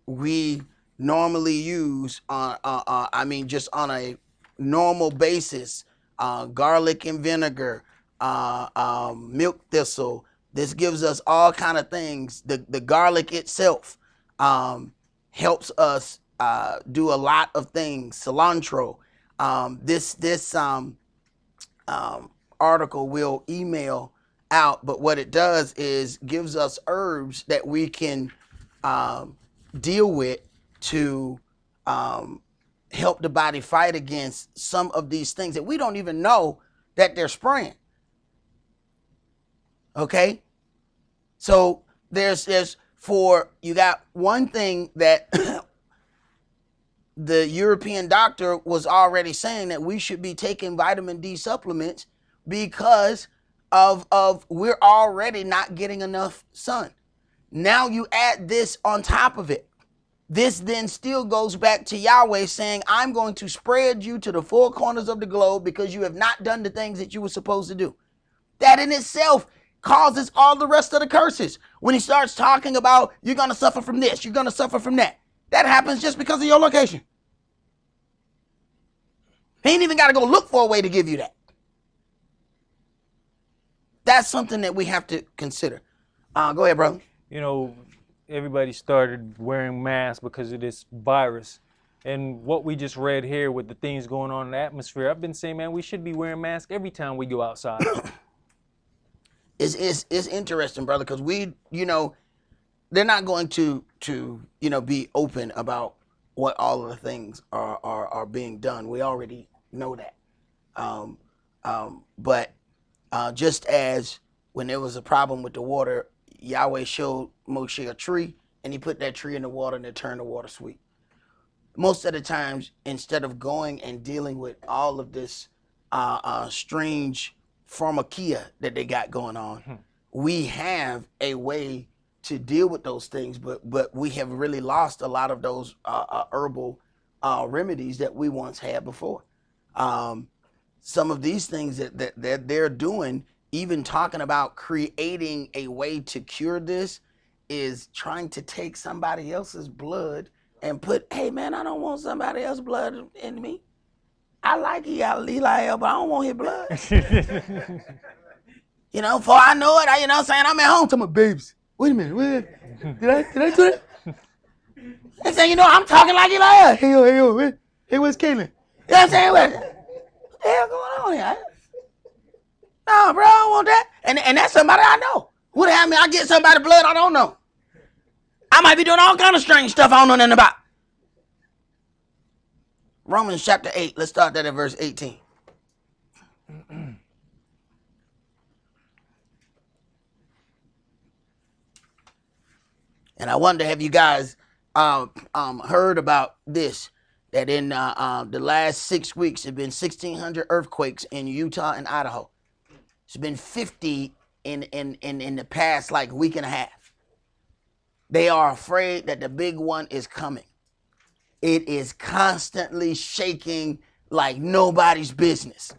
we normally use just on a normal basis, garlic and vinegar, milk thistle. This gives us all kind of things. The garlic itself helps us do a lot of things. Cilantro. This article will email out, but what it does is gives us herbs that we can deal with to help the body fight against some of these things that we don't even know that they're spraying. Okay, so you got one thing that the European doctor was already saying, that we should be taking vitamin D supplements because of we're already not getting enough sun. Now you add this on top of it. This then still goes back to Yahweh saying, I'm going to spread you to the four corners of the globe because you have not done the things that you were supposed to do. That in itself causes all the rest of the curses. When he starts talking about you're going to suffer from this, you're going to suffer from that. That happens just because of your location. He ain't even got to go look for a way to give you that. That's something that we have to consider. Go ahead, brother. You know, everybody started wearing masks because of this virus. And what we just read here with the things going on in the atmosphere, I've been saying, man, we should be wearing masks every time we go outside. It's interesting, brother, because they're not going to be open about what all of the things are being done. We already know that. But just as when there was a problem with the water, Yahweh showed Moshe a tree, and he put that tree in the water, and it turned the water sweet. Most of the times, instead of going and dealing with all of this strange pharmakia that they got going on, we have a way to deal with those things, but we have really lost a lot of those herbal remedies that we once had before. Some of these things that they're doing, even talking about creating a way to cure this, is trying to take somebody else's blood and put, hey man, I don't want somebody else's blood in me. I like Eliel, but I don't want his blood. For I know it, I'm saying, I'm at home to my babes. Wait a minute, did I do that? They say, I'm talking like Eliel. Hey, where's Caitlin? You know what I'm saying? What the hell going on here? No, bro, I don't want that. And that's somebody I know. What happened? I get somebody's blood I don't know. I might be doing all kind of strange stuff I don't know nothing about. Romans chapter 8. Let's start that at verse 18. And I wonder, have you guys heard about this? That in the last 6 weeks, there have been 1,600 earthquakes in Utah and Idaho. It's been 50 in the past week and a half. They are afraid that the big one is coming. It is constantly shaking like nobody's business.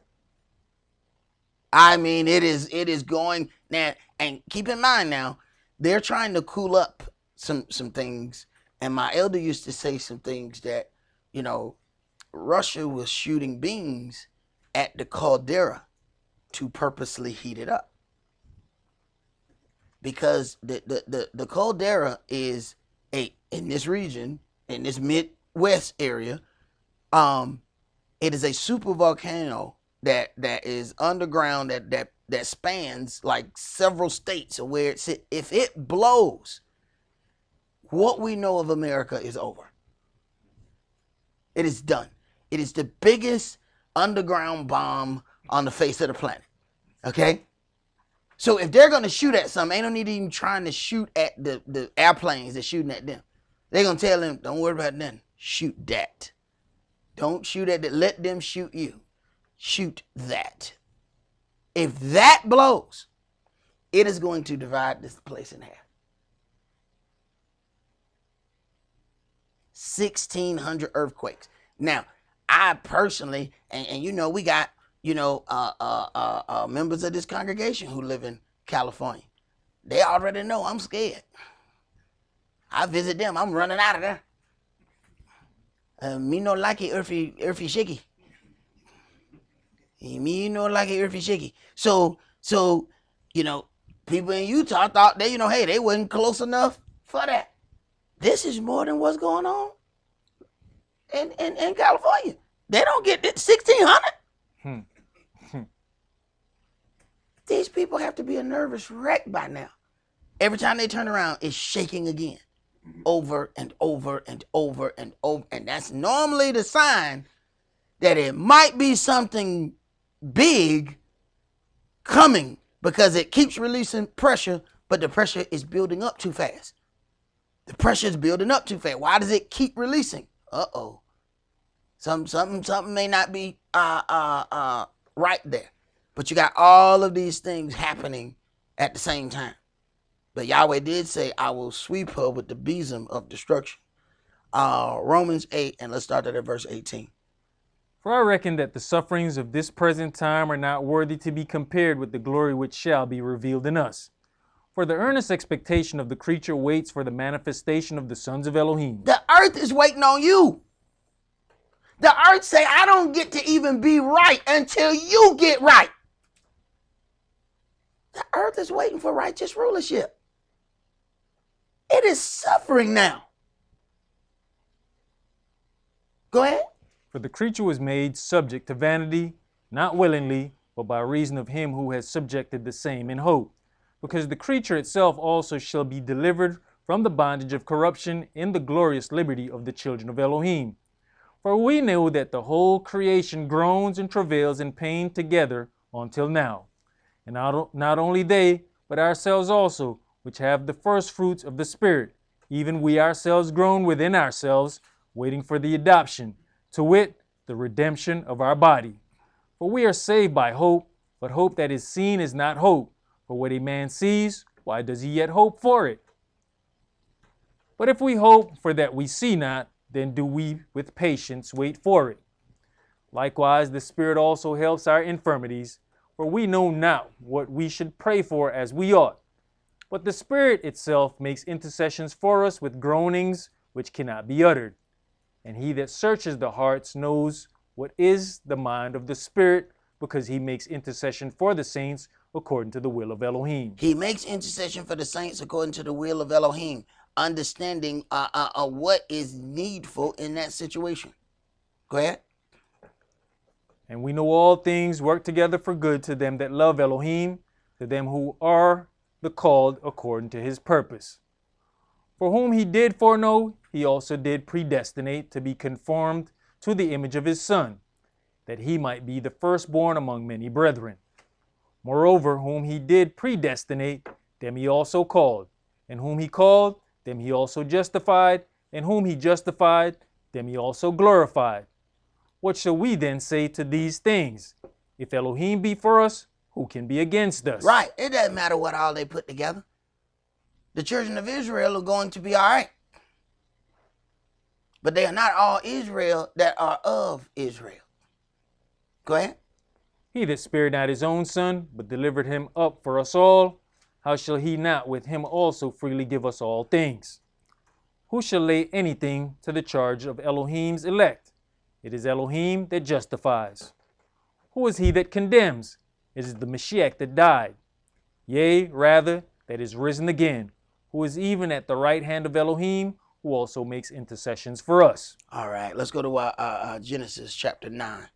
I mean, it is going now. And keep in mind now, they're trying to cool up some things. And my elder used to say some things that, Russia was shooting beams at the caldera to purposely heat it up. Because the caldera is in this region, in this Midwest area, it is a super volcano that is underground that spans several states of where it's. If it blows, what we know of America is over. It is done. It is the biggest underground bomb on the face of the planet. Okay? So if they're going to shoot at something, ain't no need even trying to shoot at the airplanes that's shooting at them. They're going to tell them, don't worry about nothing. Shoot that. Don't shoot at that. Let them shoot you. Shoot that. If that blows, it is going to divide this place in half. 1,600 earthquakes. Now, I personally, and you know, we got, you know, members of this congregation who live in California. They already know I'm scared. I visit them, I'm running out of there. Me no like it earthy shaky. Me no like it earthy shaky. So, you know, people in Utah thought they, you know, hey, they wasn't close enough for that. This is more than what's going on in California. They don't get 1,600. These people have to be a nervous wreck by now. Every time they turn around, it's shaking again. Over and over and over and over. And that's normally the sign that it might be something big coming, because it keeps releasing pressure, but the pressure is building up too fast. The pressure is building up too fast. Why does it keep releasing? Uh-oh. Something may not be right there. But you got all of these things happening at the same time. But Yahweh did say, I will sweep her with the besom of destruction. Romans 8, and let's start at verse 18. For I reckon that the sufferings of this present time are not worthy to be compared with the glory which shall be revealed in us. For the earnest expectation of the creature waits for the manifestation of the sons of Elohim. The earth is waiting on you. The earth say, I don't get to even be right until you get right. The earth is waiting for righteous rulership. It is suffering now. Go ahead. For the creature was made subject to vanity, not willingly, but by reason of him who has subjected the same in hope. Because the creature itself also shall be delivered from the bondage of corruption in the glorious liberty of the children of Elohim. For we know that the whole creation groans and travails in pain together until now. And not only they, but ourselves also, which have the first fruits of the Spirit, even we ourselves groan within ourselves, waiting for the adoption, to wit, the redemption of our body. For we are saved by hope, but hope that is seen is not hope. For what a man sees, why does he yet hope for it? But if we hope for that we see not, then do we with patience wait for it. Likewise, the Spirit also helps our infirmities, for we know not what we should pray for as we ought. But the Spirit itself makes intercessions for us with groanings which cannot be uttered. And he that searches the hearts knows what is the mind of the Spirit, because he makes intercession for the saints according to the will of Elohim. He makes intercession for the saints according to the will of Elohim, understanding what is needful in that situation. Go ahead. And we know all things work together for good to them that love Elohim, to them who are the called according to his purpose. For whom he did foreknow, he also did predestinate to be conformed to the image of his Son, that he might be the firstborn among many brethren. Moreover, whom he did predestinate, them he also called. And whom he called, them he also justified. And whom he justified, them he also glorified. What shall we then say to these things? If Elohim be for us, who can be against us? Right. It doesn't matter what all they put together. The children of Israel are going to be all right. But they are not all Israel that are of Israel. Go ahead. He that spared not his own son, but delivered him up for us all, how shall he not with him also freely give us all things? Who shall lay anything to the charge of Elohim's elect? It is Elohim that justifies. Who is he that condemns? It is the Mashiach that died. Yea, rather, that is risen again, who is even at the right hand of Elohim, who also makes intercessions for us. All right, let's go to Genesis chapter 9.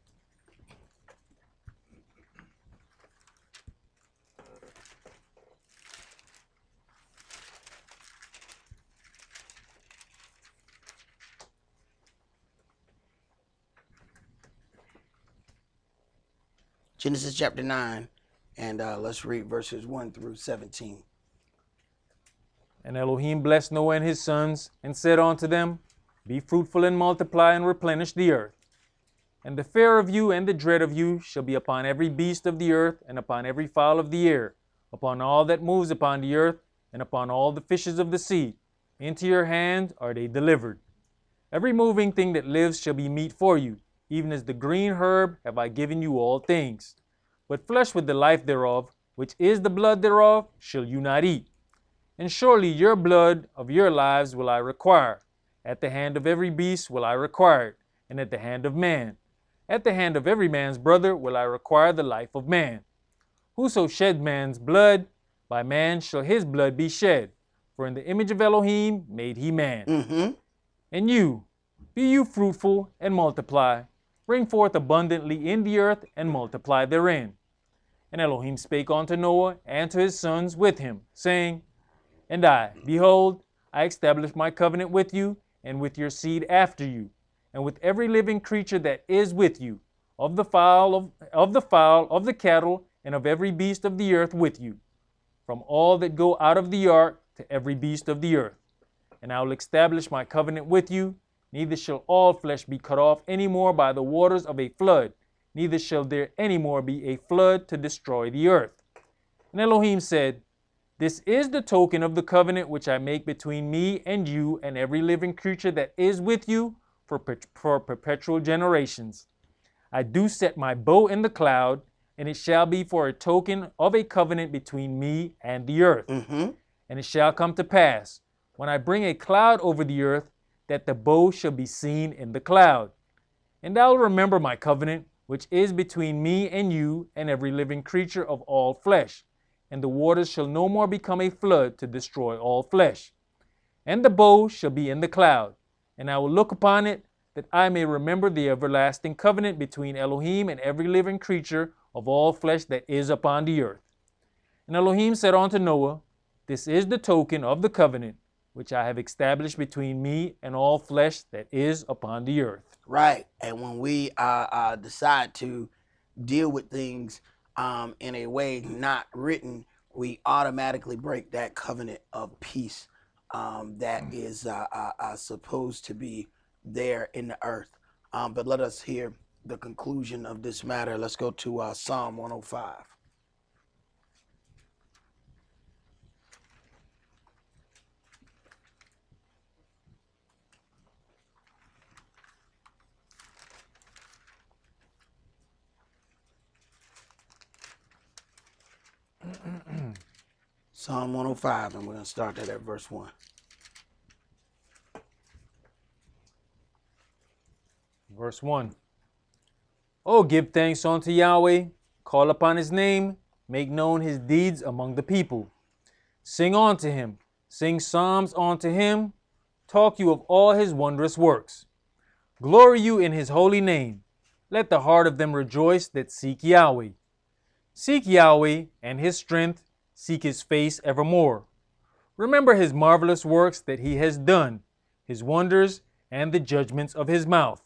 Genesis chapter 9, And let's read verses 1 through 17. And Elohim blessed Noah and his sons, and said unto them, Be fruitful and multiply and replenish the earth. And the fear of you and the dread of you shall be upon every beast of the earth, and upon every fowl of the air, upon all that moves upon the earth, and upon all the fishes of the sea. Into your hand are they delivered. Every moving thing that lives shall be meat for you, even as the green herb have I given you all things. But flesh with the life thereof, which is the blood thereof, shall you not eat. And surely your blood of your lives will I require. At the hand of every beast will I require it, and at the hand of man. At the hand of every man's brother will I require the life of man. Whoso shed man's blood, by man shall his blood be shed. For in the image of Elohim made he man. And you, be you fruitful and multiply. Bring forth abundantly in the earth and multiply therein. And Elohim spake unto Noah and to his sons with him, saying, And I, behold, I establish my covenant with you, and with your seed after you, and with every living creature that is with you, of the fowl, of the cattle, and of every beast of the earth with you, from all that go out of the ark to every beast of the earth. And I will establish my covenant with you, neither shall all flesh be cut off any more by the waters of a flood, neither shall there any more be a flood to destroy the earth. And Elohim said, This is the token of the covenant which I make between me and you and every living creature that is with you for perpetual generations. I do set my bow in the cloud, and it shall be for a token of a covenant between me and the earth. And it shall come to pass, when I bring a cloud over the earth, that the bow shall be seen in the cloud. And I will remember my covenant, which is between me and you and every living creature of all flesh. And the waters shall no more become a flood to destroy all flesh. And the bow shall be in the cloud, and I will look upon it, that I may remember the everlasting covenant between Elohim and every living creature of all flesh that is upon the earth. And Elohim said unto Noah, This is the token of the covenant, which I have established between me and all flesh that is upon the earth. Right. And when we decide to deal with things in a way not written, we automatically break that covenant of peace that is supposed to be there in the earth. But let us hear the conclusion of this matter. Let's go to Psalm 105. Psalm 105, and we're going to start that at verse 1. Verse 1. Oh, give thanks unto Yahweh, call upon his name, make known his deeds among the people. Sing unto him, sing psalms unto him, talk you of all his wondrous works. Glory you in his holy name. Let the heart of them rejoice that seek Yahweh. Seek Yahweh and his strength, seek his face evermore. Remember his marvelous works that he has done, his wonders and the judgments of his mouth.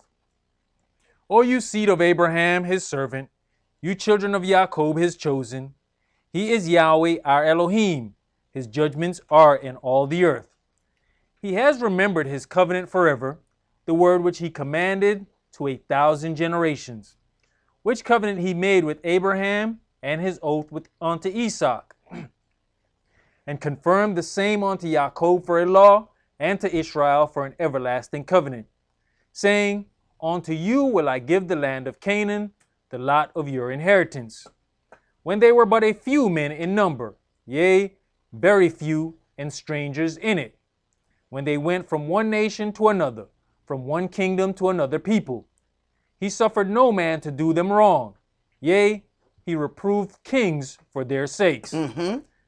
O you seed of Abraham, his servant, you children of Jacob, his chosen. He is Yahweh, our Elohim. His judgments are in all the earth. He has remembered his covenant forever, the word which he commanded to 1,000 generations, which covenant he made with Abraham and his oath unto Esaac, and confirmed the same unto Jacob for a law, and to Israel for an everlasting covenant, saying, Unto you will I give the land of Canaan, the lot of your inheritance. When they were but a few men in number, yea, very few, and strangers in it, when they went from one nation to another, from one kingdom to another people. He suffered no man to do them wrong. Yea, he reproved kings for their sakes,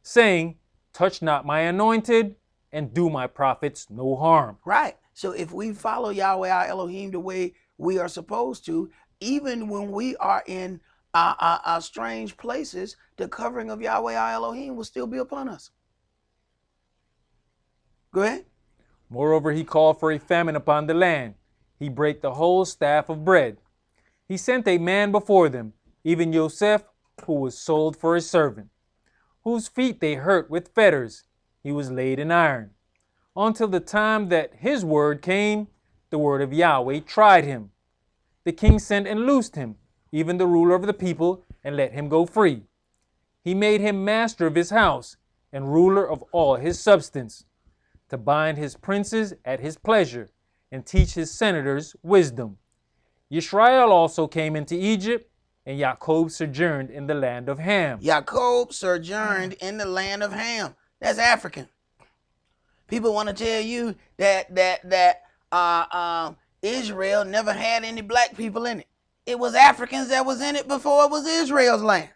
saying, Touch not my anointed, and do my prophets no harm. Right. So if we follow Yahweh our Elohim the way we are supposed to, even when we are in strange places, the covering of Yahweh our Elohim will still be upon us. Go ahead. Moreover, he called for a famine upon the land. He brake the whole staff of bread. He sent a man before them, even Yosef, who was sold for a servant, whose feet they hurt with fetters. He was laid in iron. Until the time that his word came, the word of Yahweh tried him. The king sent and loosed him, even the ruler of the people, and let him go free. He made him master of his house and ruler of all his substance, to bind his princes at his pleasure and teach his senators wisdom. Yisrael also came into Egypt, and Jacob sojourned in the land of Ham. Jacob sojourned in the land of Ham. That's African. People want to tell you that Israel never had any black people in it. It was Africans that was in it before it was Israel's land.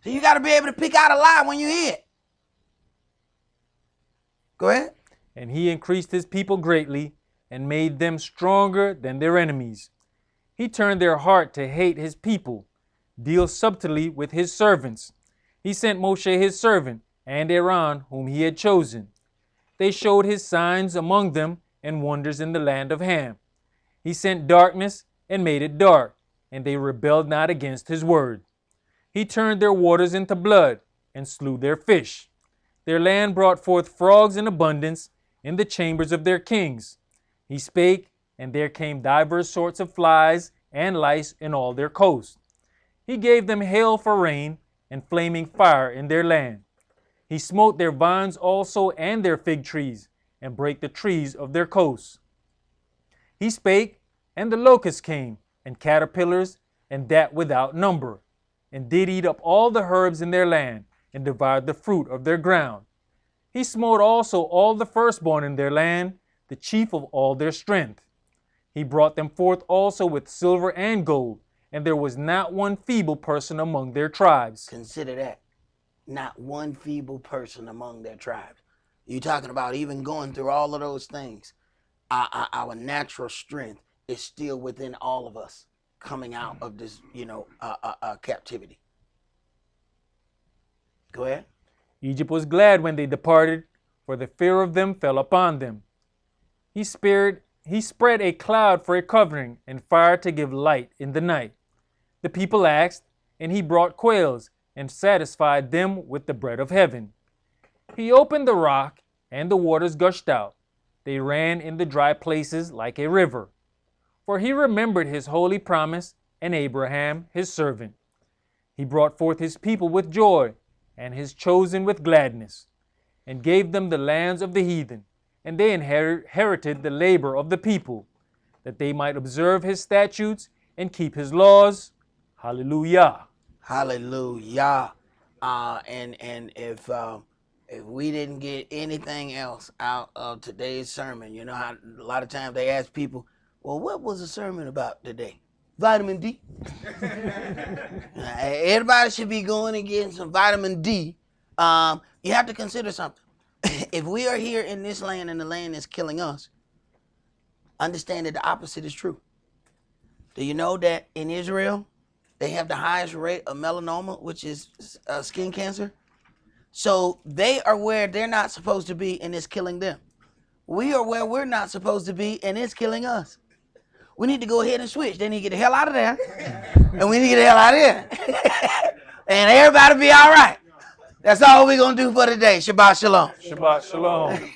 So you got to be able to pick out a lie when you hear it. Go ahead. And he increased his people greatly and made them stronger than their enemies. He turned their heart to hate his people, deal subtly with his servants. He sent Moshe his servant and Aaron, whom he had chosen. They showed his signs among them and wonders in the land of Ham. He sent darkness and made it dark, and they rebelled not against his word. He turned their waters into blood and slew their fish. Their land brought forth frogs in abundance in the chambers of their kings. He spake, and there came divers sorts of flies and lice in all their coasts. He gave them hail for rain and flaming fire in their land. He smote their vines also and their fig trees, and brake the trees of their coasts. He spake, and the locusts came, and caterpillars, and that without number, and did eat up all the herbs in their land, and devoured the fruit of their ground. He smote also all the firstborn in their land, the chief of all their strength. He brought them forth also with silver and gold, and there was not one feeble person among their tribes. Consider that. Not one feeble person among their tribes. You're talking about even going through all of those things. Our natural strength is still within all of us coming out of this, captivity. Go ahead. Egypt was glad when they departed, for the fear of them fell upon them. He spread a cloud for a covering, and fire to give light in the night. The people asked, and he brought quails, and satisfied them with the bread of heaven. He opened the rock, and the waters gushed out. They ran in the dry places like a river. For he remembered his holy promise, and Abraham his servant. He brought forth his people with joy, and his chosen with gladness, and gave them the lands of the heathen, and they inherited the labor of the people, that they might observe his statutes and keep his laws. Hallelujah. Hallelujah. And if we didn't get anything else out of today's sermon, you know how a lot of times they ask people, well, what was the sermon about today? Vitamin D. Everybody should be going and getting some vitamin D. You have to consider something. If we are here in this land and the land is killing us, understand that the opposite is true. Do you know that in Israel, they have the highest rate of melanoma, which is skin cancer? So they are where they're not supposed to be, and it's killing them. We are where we're not supposed to be, and it's killing us. We need to go ahead and switch. They need to get the hell out of there, and we need to get the hell out of here. And everybody be all right. That's all we're going to do for today. Shabbat shalom. Shabbat shalom.